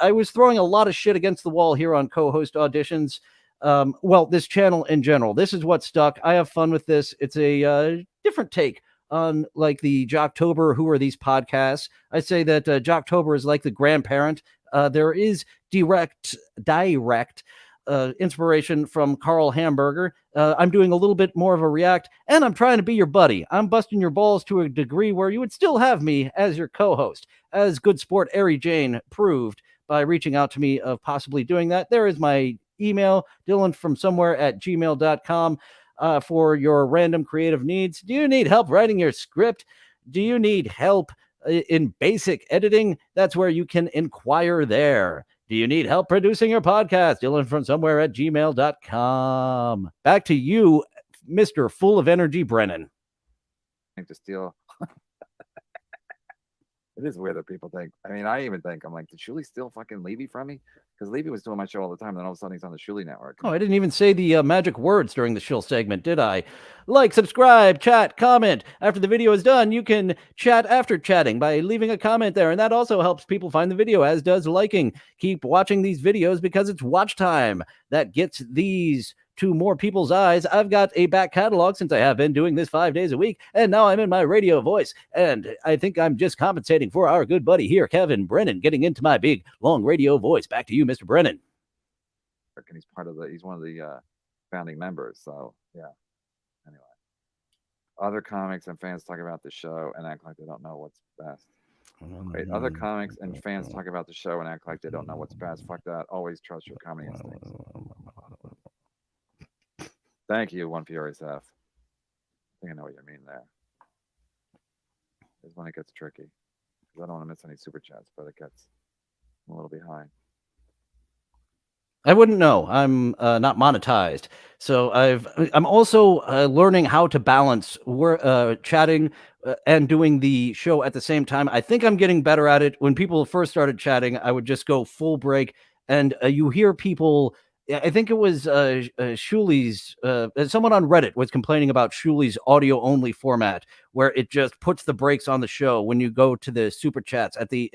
I was throwing a lot of shit against the wall here on co-host auditions. Well, this channel in general. This is what stuck. I have fun with this. It's a different take on like the Jocktober Who Are These podcasts. I say that Jocktober is like the grandparent. There is direct inspiration from Carl Hamburger. I'm doing a little bit more of a react, and I'm trying to be your buddy. I'm busting your balls to a degree where you would still have me as your co-host, as good sport Ari Jane proved by reaching out to me of possibly doing that. There is my email, dillonfromsomewhere@gmail.com, for your random creative needs. Do you need help writing your script? Do you need help in basic editing? That's where you can inquire there. Do you need help producing your podcast? dillonfromsomewhere@gmail.com. Back to you, Mr. Full of Energy Brennan. To steal. It is weird that people think. I mean, I even think, I'm like, did Shuli steal fucking Levy from me? Because Levy was doing my show all the time, and then all of a sudden he's on the Shuli network. Oh, I didn't even say the magic words during the shill segment, did I? Like, subscribe, chat, comment. After the video is done, you can chat after chatting by leaving a comment there, and that also helps people find the video, as does liking. Keep watching these videos because it's watch time that gets these to more people's eyes. I've got a back catalog since I have been doing this 5 days a week, and now I'm in my radio voice, and I think I'm just compensating for our good buddy here, Kevin Brennan, getting into my big, long radio voice. Back to you, Mr. Brennan. And he's one of the founding members, so yeah. Anyway, other comics and fans talk about the show and act like they don't know what's best. Wait, other comics and fans talk about the show and act like they don't know what's best. Fuck that. Always trust your comedy instincts. Thank you, One Furious F. I think I know what you mean there. Is when it gets tricky. Because I don't want to miss any super chats, but it gets a little behind. I wouldn't know. I'm not monetized, so I'm also learning how to balance chatting and doing the show at the same time. I think I'm getting better at it. When people first started chatting, I would just go full break, and you hear people. I think it was Shuli's. Someone on Reddit was complaining about Shuli's audio only format, where it just puts the brakes on the show when you go to the super chats at the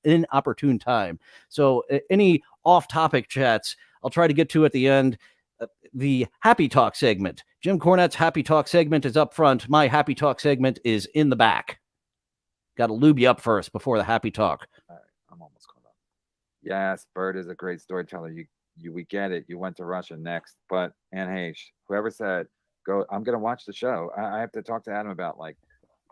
inopportune time. So any off-topic chats, I'll try to get to at the end. The Happy Talk segment. Jim Cornette's Happy Talk segment is up front. My Happy Talk segment is in the back. Got to lube you up first before the Happy Talk. All right, I'm almost caught up. Yes, Bird is a great storyteller. We get it. You went to Russia next, but Anne Hayes, whoever said, go, I'm going to watch the show. I have to talk to Adam about like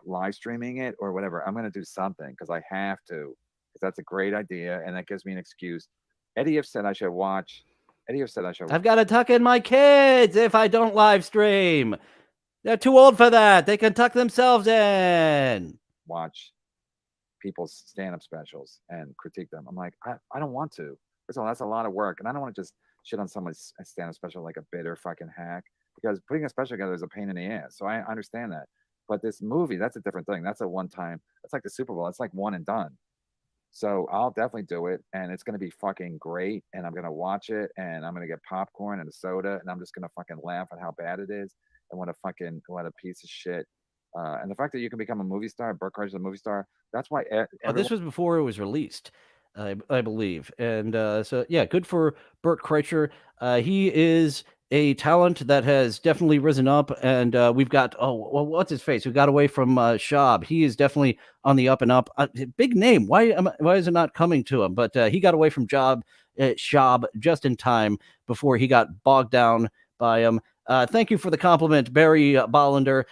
live streaming it or whatever. I'm going to do something because I have to, because that's a great idea. And that gives me an excuse. Eddie have said I should watch Eddie said I should. I've got to tuck in my kids if I don't live stream. They're too old for that. They can tuck themselves in. Watch people's stand-up specials and critique them. I'm like, I don't want to. First of all, that's a lot of work, and I don't want to just shit on someone's stand-up special like a bitter fucking hack, because putting a special together is a pain in the ass. So I understand that. But this movie, that's a different thing. That's a one-time. That's like the Super Bowl. It's like one and done. So I'll definitely do it, and it's gonna be fucking great. And I'm gonna watch it, and I'm gonna get popcorn and a soda, and I'm just gonna fucking laugh at how bad it is, and what a piece of shit. And the fact that you can become a movie star, Burt Kreischer's a movie star. That's why. This was before it was released, I believe, and so yeah, good for Burt Kreischer. He is a talent that has definitely risen up, and we've got what's his face? We got away from Schaub. He is definitely on the up and up. Big name. Why is it not coming to him? But he got away from Schaub just in time before he got bogged down by him. Thank you for the compliment, Barry Bollender.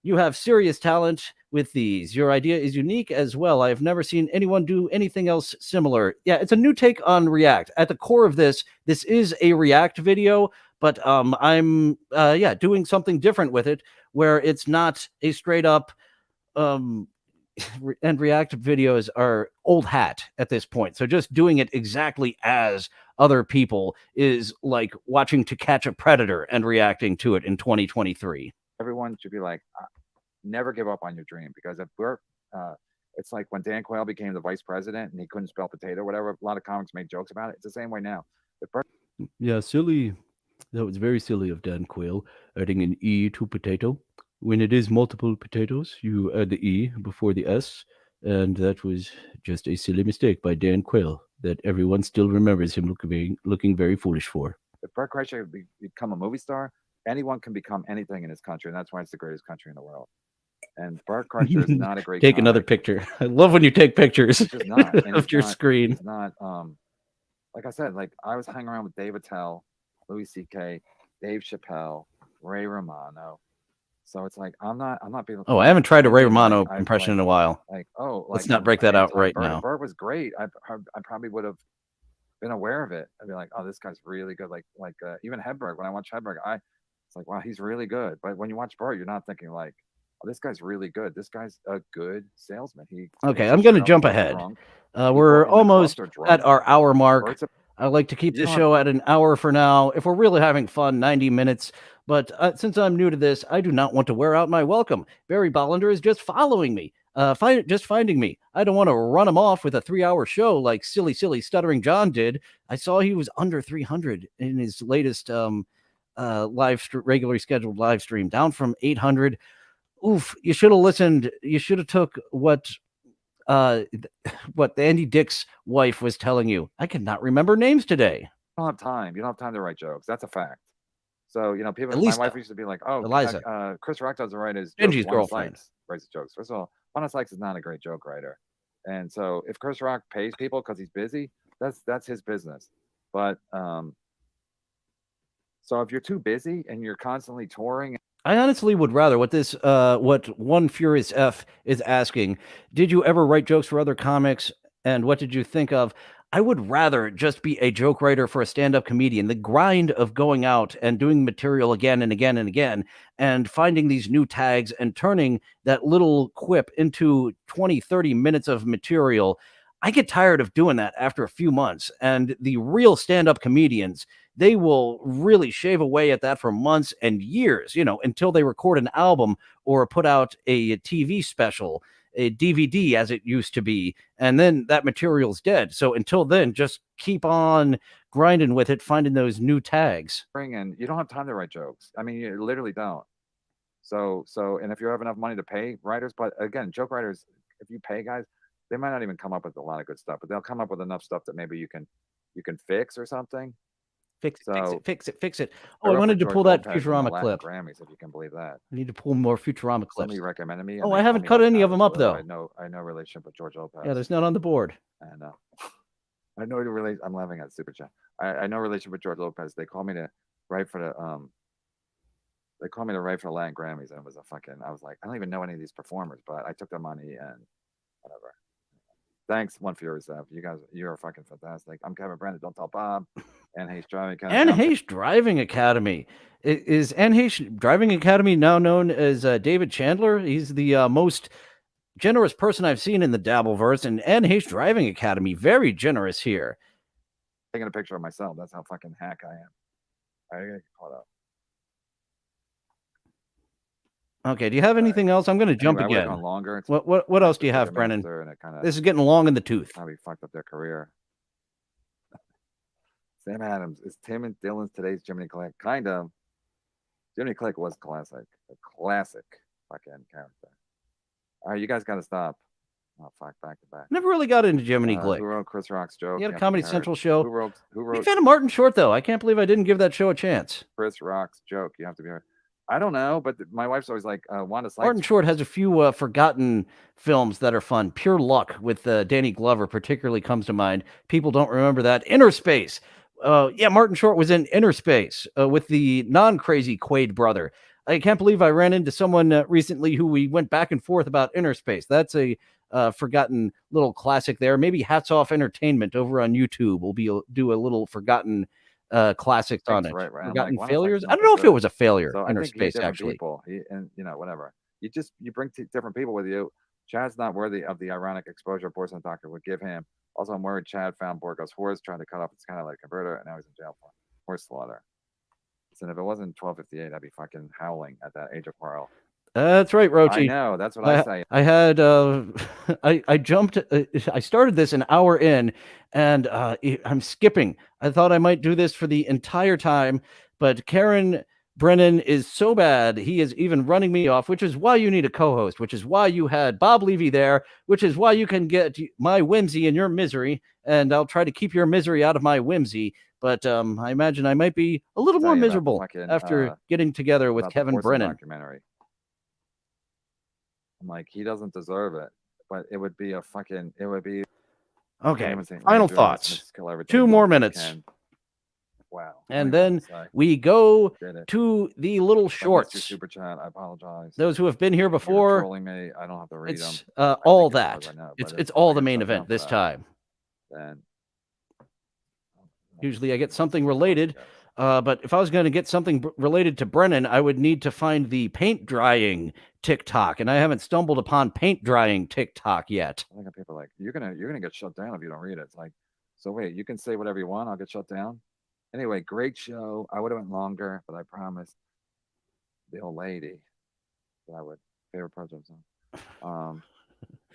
You have serious talent with these. Your idea is unique as well. I have never seen anyone do anything else similar. Yeah, it's a new take on React. At the core of this is a React video, but I'm doing something different with it, where it's not a straight up and React videos are old hat at this point. So just doing it exactly as other people is like watching To Catch a Predator and reacting to it in 2023. Everyone should be like, never give up on your dream, because if we're, it's like when Dan Quayle became the vice president and he couldn't spell potato, whatever. A lot of comics made jokes about it. It's the same way now. Yeah, silly. That was very silly of Dan Quayle, adding an E to potato. When it is multiple potatoes, you add the E before the S, and that was just a silly mistake by Dan Quayle that everyone still remembers him looking very foolish for. If Burt Kreischer become a movie star, anyone can become anything in this country, and that's why it's the greatest country in the world. And Burt Kreischer is not a great Take another picture. I love when you take pictures of your screen. He's not, like I said, like I was hanging around with Dave Attell, Louis C.K., Dave Chappelle, Ray Romano. So it's like I'm not being. Oh, I haven't tried a Ray Romano impression in a while. Let's not break that out right now. Burt was great. I probably would have been aware of it. I'd be like, oh, this guy's really good. Like even Hedberg. When I watch Hedberg, it's like, wow, he's really good. But when you watch Burt, you're not thinking like, oh, this guy's really good. This guy's a good salesman. Okay, I'm going to jump ahead. We're almost at our hour mark. I like to keep the show at an hour for now. If we're really having fun, 90 minutes. But since I'm new to this, I do not want to wear out my welcome. Barry Bollender is just following me, just finding me. I don't want to run him off with a 3-hour show like silly Stuttering John did. I saw he was under 300 in his latest regularly scheduled live stream, down from 800. Oof, you should have listened. You should have took what Andy Dick's wife was telling you. I cannot remember names today. You don't have time. You don't have time to write jokes. That's a fact. So, people, my wife used to be like, oh, Eliza. Chris Rock doesn't write his Benji's girlfriend writes jokes. First of all, Wanda Sykes is not a great joke writer. And so if Chris Rock pays people because he's busy, that's his business. But so if you're too busy and you're constantly touring. I honestly would rather what One Furious F is asking. Did you ever write jokes for other comics? And what did you think of? I would rather just be a joke writer for a stand-up comedian. The grind of going out and doing material again and again and again and finding these new tags and turning that little quip into 20, 30 minutes of material. I get tired of doing that after a few months. And the real stand-up comedians, they will really shave away at that for months and years, until they record an album or put out a TV special, a DVD as it used to be, and then that material's dead. So until then, just keep on grinding with it, finding those new tags. And you don't have time to write jokes. I mean, you literally don't. So, and if you have enough money to pay writers, but again, joke writers, if you pay guys, they might not even come up with a lot of good stuff, but they'll come up with enough stuff that maybe you can fix or something. Fix it. Oh, I wanted to pull that Futurama clip. Grammys, if you can believe that. I need to pull more Futurama clips. Somebody recommended me. Oh, I haven't cut any of them up though. I know relationship with George Lopez. Yeah, there's none on the board. I know. I know the relation. I'm laughing at Super Chat. I know relationship with George Lopez. They called me to write for the Latin Grammys, and it was a fucking. I was like, I don't even know any of these performers, but I took their money and whatever. Thanks, One Fury Stuff. You guys, you're fucking fantastic. I'm Kevin Brennan. Don't tell Bob. And Hayes Driving Academy. Anne Heche Driving Academy. Is Anne Heche Driving Academy now known as David Chandler? He's the most generous person I've seen in the Dabbleverse, and Anne Heche Driving Academy, very generous here. Taking a picture of myself. That's how fucking hack I am. I gotta get caught up. Okay, do you have anything else? I'm going to jump Anyway, I again. would've gone longer. It's What else do you have, Brennan? This is getting long in the tooth. Probably fucked up their career. Sam Adams is Tim and Dillon's today's Jiminy Click. Kind of. Jiminy Click was classic. A classic fucking character. All right, you guys got to stop. Oh, fuck, back to back. Never really got into Jiminy Click. Who wrote Chris Rock's joke? He had a Comedy Central show. Who wrote Big fan of Martin Short, though. I can't believe I didn't give that show a chance. Chris Rock's joke? You have to be heard. I don't know, but my wife's always like, Wanda Sykes. Martin Short has a few forgotten films that are fun. Pure Luck with Danny Glover particularly comes to mind. People don't remember that. Inner Space. Yeah, Martin Short was in Inner Space with the non-crazy Quaid brother. I can't believe I ran into someone recently who we went back and forth about Inner Space. That's a forgotten little classic there. Maybe Hats Off Entertainment over on YouTube will do a little forgotten classics on it. Right. Forgotten like, failures. I don't know if it was a failure. So Inner Space, actually. People, and whatever. You bring different people with you. Chad's not worthy of the ironic exposure Porcelain Doctor would give him. Also, I'm worried Chad found Borgo's horse trying to cut off its kind of like converter, and now he's in jail for horse slaughter. And if it wasn't 12:58, I'd be fucking howling at that age of peril. That's right, Rochi. I know. That's what I say. I had I jumped. I started this an hour in, and I'm skipping. I thought I might do this for the entire time, but Kevin Brennan is so bad he is even running me off, which is why you need a co-host, which is why you had Bob Levy there, which is why you can get my whimsy and your misery, and I'll try to keep your misery out of my whimsy. But I imagine I might be a little more miserable after getting together with Kevin Brennan. Documentary. I'm like, he doesn't deserve it, but it would be okay. Final thoughts. 2 more minutes. Wow. And then we go to the little shorts. Super chat. I apologize. Those who have been here before. You're trolling me. I don't have to read it's, them. All that. It's all the main event this time. Then usually I get something related. But if I was going to get something related to Brennan, I would need to find the paint drying TikTok, and I haven't stumbled upon paint drying TikTok yet. I think people are like, you're gonna get shut down if you don't read it. It's like, so wait, you can say whatever you want, I'll get shut down. Anyway, great show. I would have went longer, but I promised the old lady that I would favorite program song. I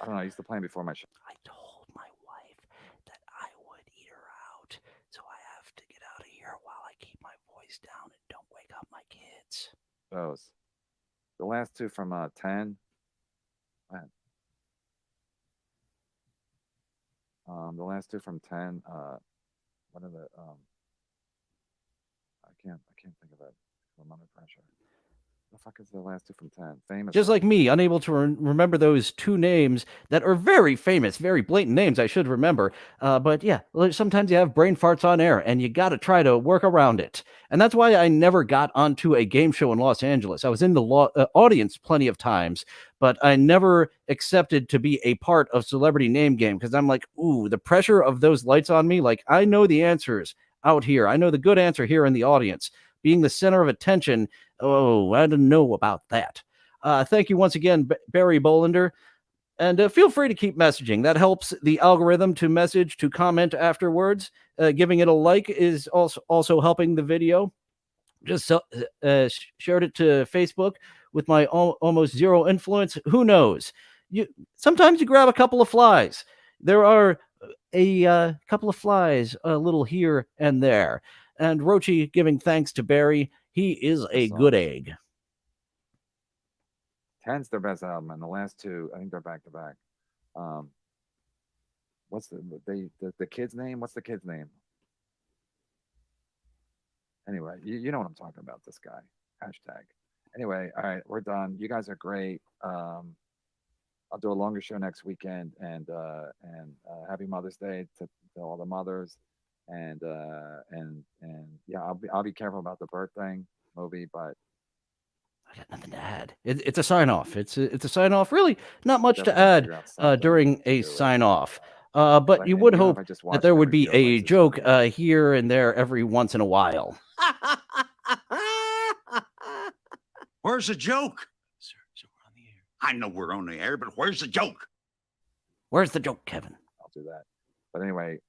don't know. I used to play before my show. I told my wife that I would eat her out, so I have to get out of here while I keep my voice down and don't wake up my kids. Those. The last two from 10. The last two from 10. What are the I can't think of it. I'm under pressure. The fuck is the last two from 10? Famous. Just like me, unable to remember those two names that are very famous, very blatant names I should remember. But yeah, sometimes you have brain farts on air and you got to try to work around it. And that's why I never got onto a game show in Los Angeles. I was in the audience plenty of times, but I never accepted to be a part of Celebrity Name Game because I'm like, ooh, the pressure of those lights on me. Like, I know the answers out here. I know the good answer here in the audience. Being the center of attention, oh, I don't know about that. Thank you once again, Barry Bolander. And feel free to keep messaging. That helps the algorithm to message, to comment afterwards. Giving it a like is also helping the video. Just shared it to Facebook with my almost zero influence. Who knows? Sometimes you grab a couple of flies. There are a couple of flies a little here and there. And Rochi giving thanks to Barry. He is a good egg. 10's their best album, and the last two, I think they're back to back. What's the kid's name? What's the kid's name? Anyway, you know what I'm talking about. This guy. Hashtag. Anyway, all right, we're done. You guys are great. I'll do a longer show next weekend, and happy Mother's Day to all the mothers. And yeah, I'll be careful about the birth thing movie, but I got nothing to add. It's a sign off. It's a sign off. Really, not much to add during a sign off. But you would even if hope I just that watched there would every be joke, a like, it's joke funny. here and there every once in a while. Where's the joke? Sir, we're on the air. I know we're on the air, but where's the joke? Where's the joke, Kevin? I'll do that. But anyway,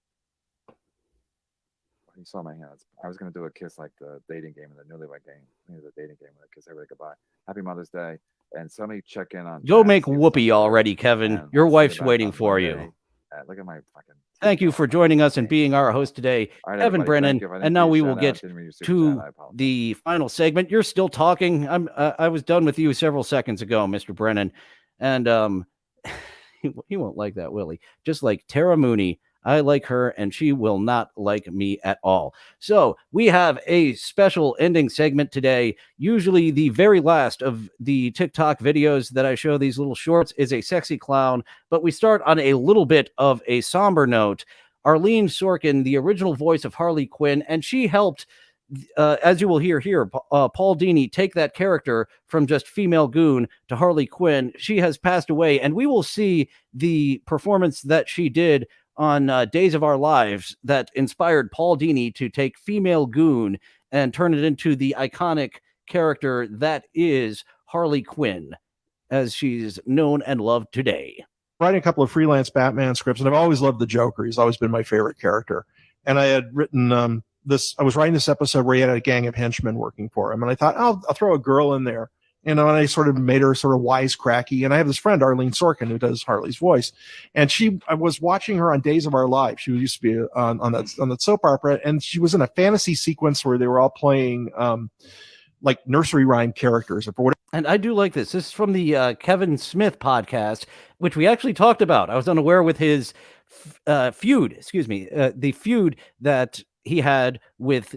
you saw my hands. I was going to do a kiss like the dating game and the newlywed game. I think it was a dating game where I kiss everybody goodbye. Happy Mother's Day. And somebody check in on Go chat, make see what's up whoopee there. already, Kevin. And Your I'll see wife's about waiting on for Monday. you. Look at my fucking. Thank you for joining us and being our host today, All right, Kevin everybody, Brennan. thank you. If I didn't And now give we you a will shout out, get didn't read your super chat, I to apologize. the final segment. You're still talking. I was done with you several seconds ago, Mr. Brennan. And he won't like that, will he? Just like Tara Mooney. I like her, and she will not like me at all. So we have a special ending segment today. Usually the very last of the TikTok videos that I show, these little shorts, is a sexy clown. But we start on a little bit of a somber note. Arlene Sorkin, the original voice of Harley Quinn, and she helped, as you will hear here, Paul Dini take that character from just female goon to Harley Quinn. She has passed away, and we will see the performance that she did on Days of Our Lives that inspired Paul Dini to take female goon and turn it into the iconic character that is Harley Quinn, as she's known and loved today. Writing a couple of freelance Batman scripts, and I've always loved the Joker. He's always been my favorite character. And I had written I was writing this episode where he had a gang of henchmen working for him, and I thought, I'll throw a girl in there. And I sort of made her sort of wisecracky. And I have this friend, Arlene Sorkin, who does Harley's voice. And I was watching her on Days of Our Lives. She used to be on that soap opera. And she was in a fantasy sequence where they were all playing like nursery rhyme characters. And I do like this. This is from the Kevin Smith podcast, which we actually talked about. I was unaware with his feud, the feud that he had with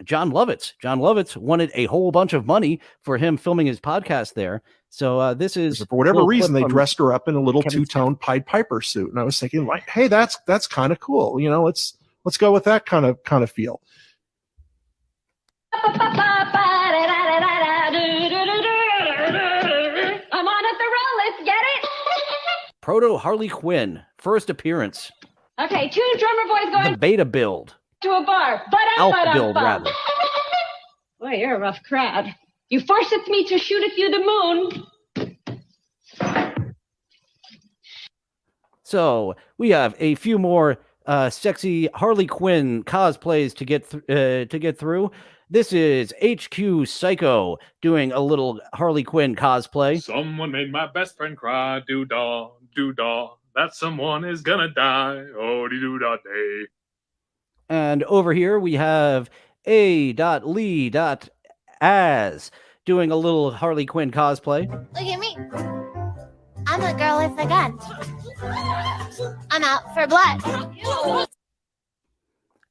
John Lovitz. John Lovitz wanted a whole bunch of money for him filming his podcast there. So this is, for whatever reason, they dressed her up in a little two-tone Pied Piper suit, and I was thinking, like, hey, that's kind of cool. You know, let's go with that kind of feel. I'm on at the roll. Let's get it. Proto Harley Quinn first appearance. Okay, 2 drummer boys going The beta build. to a bar. Alpha build, rather. Boy, you're a rough crowd. You forced me to shoot at you the moon. So we have a few more sexy Harley Quinn cosplays to get through. This is HQ Psycho doing a little Harley Quinn cosplay. Someone made my best friend cry. Doo-dah, doo-dah. That someone is gonna die. Oh, doo-dah day. And over here we have A.Lee.as doing a little Harley Quinn cosplay. Look at me. I'm a girl with a gun. I'm out for blood.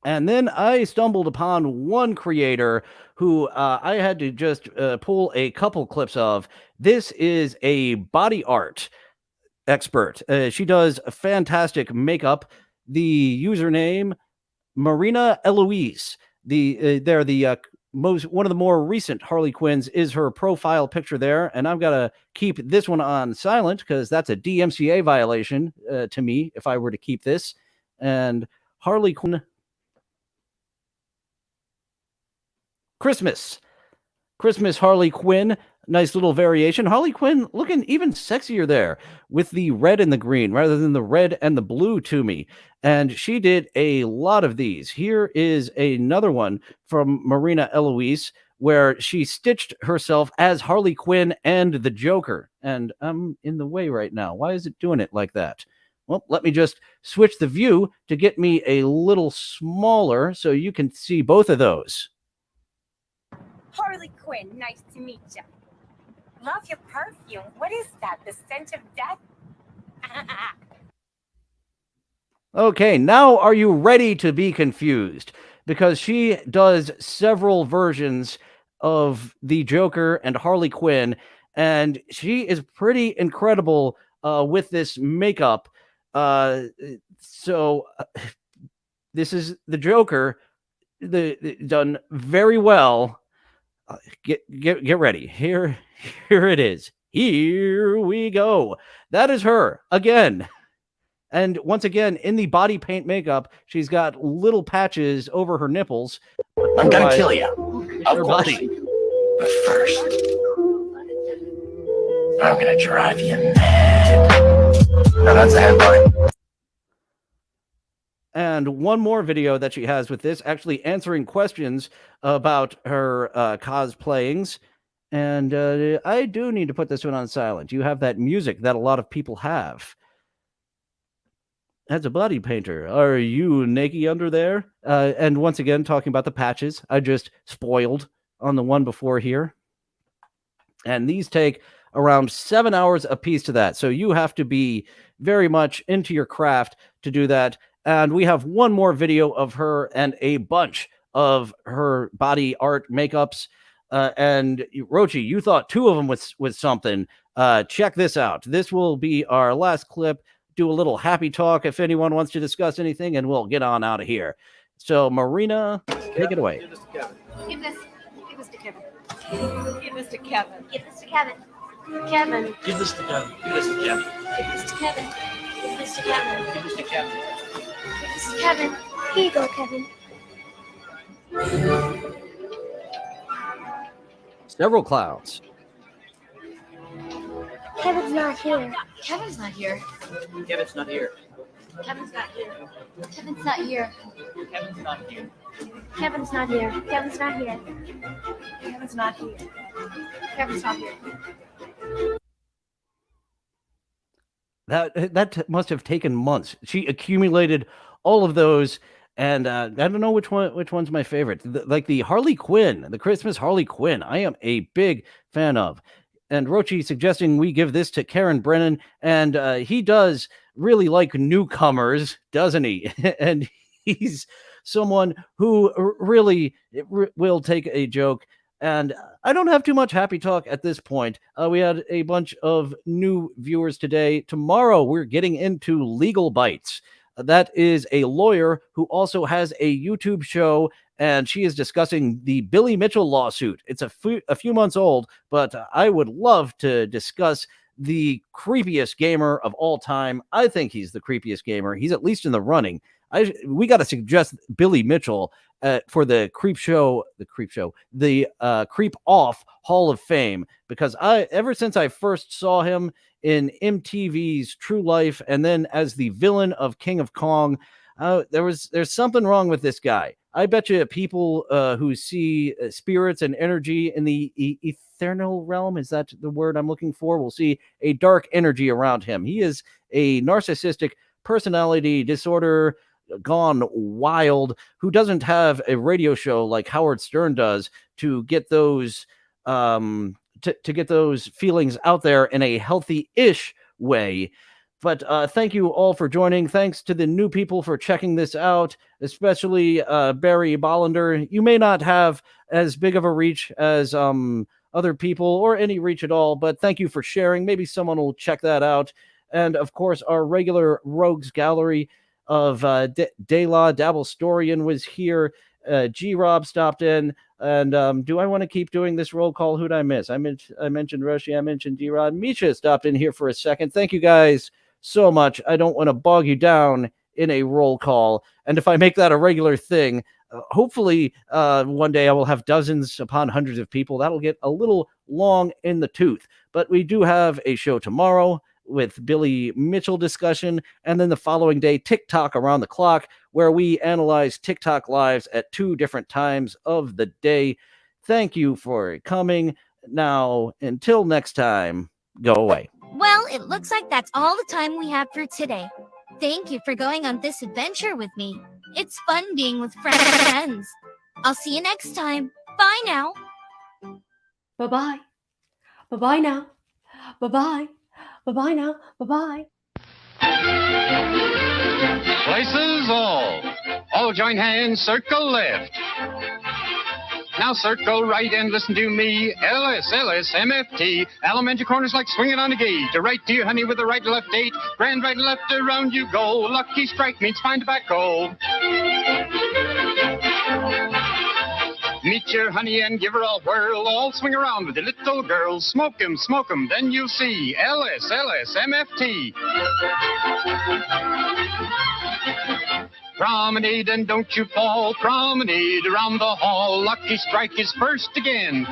And then I stumbled upon one creator who I had to just pull a couple clips of. This is a body art expert. She does fantastic makeup. The username, Marina Eloise. One of the more recent Harley Quinns is her profile picture there, and I've got to keep this one on silent because that's a DMCA violation to me if I were to keep this. And Harley Quinn Christmas Harley Quinn, nice little variation. Harley Quinn looking even sexier there with the red and the green rather than the red and the blue to me. And she did a lot of these. Here is another one from Marina Eloise where she stitched herself as Harley Quinn and the Joker. And I'm in the way right now. Why is it doing it like that? Well, let me just switch the view to get me a little smaller so you can see both of those. Harley Quinn, nice to meet you. Love your perfume. What is that? The scent of death? Okay, now are you ready to be confused? Because she does several versions of the Joker and Harley Quinn, and she is pretty incredible with this makeup. So this is the Joker, done very well. Get ready. Here it is. Here we go. That is her again. And once again, in the body paint makeup, she's got little patches over her nipples. I'm gonna kill you. Of Her course. body. But first, I'm gonna drive you mad. Now that's a headline. And one more video that she has with this, actually answering questions about her cosplayings. And I do need to put this one on silent. You have that music that a lot of people have. As a body painter, are you naked under there? And once again, talking about the patches, I just spoiled on the one before here. And these take around 7 hours a piece to that. So you have to be very much into your craft to do that. And we have one more video of her and a bunch of her body art makeups. And Rochi, you thought 2 of them was something. Check this out. This will be our last clip. Do a little happy talk if anyone wants to discuss anything, and we'll get on out of here. So, Marina, take it away. Give this to Kevin. Give this to Kevin. Give this to Kevin. Kevin. Give this to Kevin. Give this to Kevin. Give this to Kevin. Give this to Kevin. Give this to Kevin. Give this to Kevin. Here you go, Kevin. Several clowns. Kevin's not here. Kevin's not here. Kevin's not here. Kevin's not here. Kevin's not here. Kevin's not here. Kevin's not here. Kevin's not here. Kevin's not here. Kevin's not here. That must have taken months. She accumulated all of those, and I don't know which one's my favorite. Like the Harley Quinn, the Christmas Harley Quinn, I am a big fan of. And Rochi suggesting we give this to Kevin Brennan, and he does really like newcomers, doesn't he? And he's someone who really will take a joke. And I don't have too much happy talk at this point. We had a bunch of new viewers today. Tomorrow, we're getting into Legal Bites. That is a lawyer who also has a YouTube show, and she is discussing the Billy Mitchell lawsuit. It's a few months old, but I would love to discuss the creepiest gamer of all time. I think he's the creepiest gamer. He's at least in the running. We got to suggest Billy Mitchell for the Creep Off Hall of Fame, because ever since I first saw him in MTV's True Life and then as the villain of King of Kong, there's something wrong with this guy. I bet you people who see spirits and energy in the ethereal realm, is that the word I'm looking for, will see a dark energy around him. He is a narcissistic personality disorder gone wild, who doesn't have a radio show like Howard Stern does to get those to get those feelings out there in a healthy-ish way. But thank you all for joining. Thanks to the new people for checking this out, especially Barry Bollender. You may not have as big of a reach as other people or any reach at all, but thank you for sharing. Maybe someone will check that out. And, of course, our regular Rogues Gallery of De-La Dabblestorian was here. G-Rob stopped in. And do I want to keep doing this roll call? Who'd I miss? I mentioned Roshi. I mentioned G-Rod. Misha stopped in here for a second. Thank you guys so much. I don't want to bog you down in a roll call. And if I make that a regular thing, hopefully one day I will have dozens upon hundreds of people. That'll get a little long in the tooth. But we do have a show tomorrow with Billy Mitchell discussion, and then the following day, TikTok Around the Clock, where we analyze TikTok lives at 2 different times of the day. Thank you for coming. Now, until next time, go away. Well, it looks like that's all the time we have for today. Thank you for going on this adventure with me. It's fun being with friends. I'll see you next time. Bye now. Bye-bye. Bye-bye now. Bye-bye. Bye-bye now. Bye-bye. Places all join hands, circle left. Now circle right and listen to me. LSMFT. Elementary corners like swinging on a gate. To right to your honey with the right left date. Grand right and left around you go. Lucky strike means fine tobacco. Meet your honey and give her a whirl. All swing around with the little girls. Smoke 'em, then you'll see. LSMFT. Promenade and don't you fall. Promenade around the hall. Lucky Strike is first again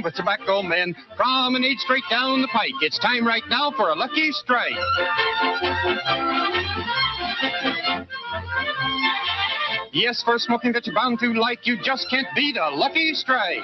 with tobacco men. Promenade straight down the pike. It's time right now for a Lucky Strike. Yes, for smoking that you're bound to like, you just can't beat a Lucky Strike.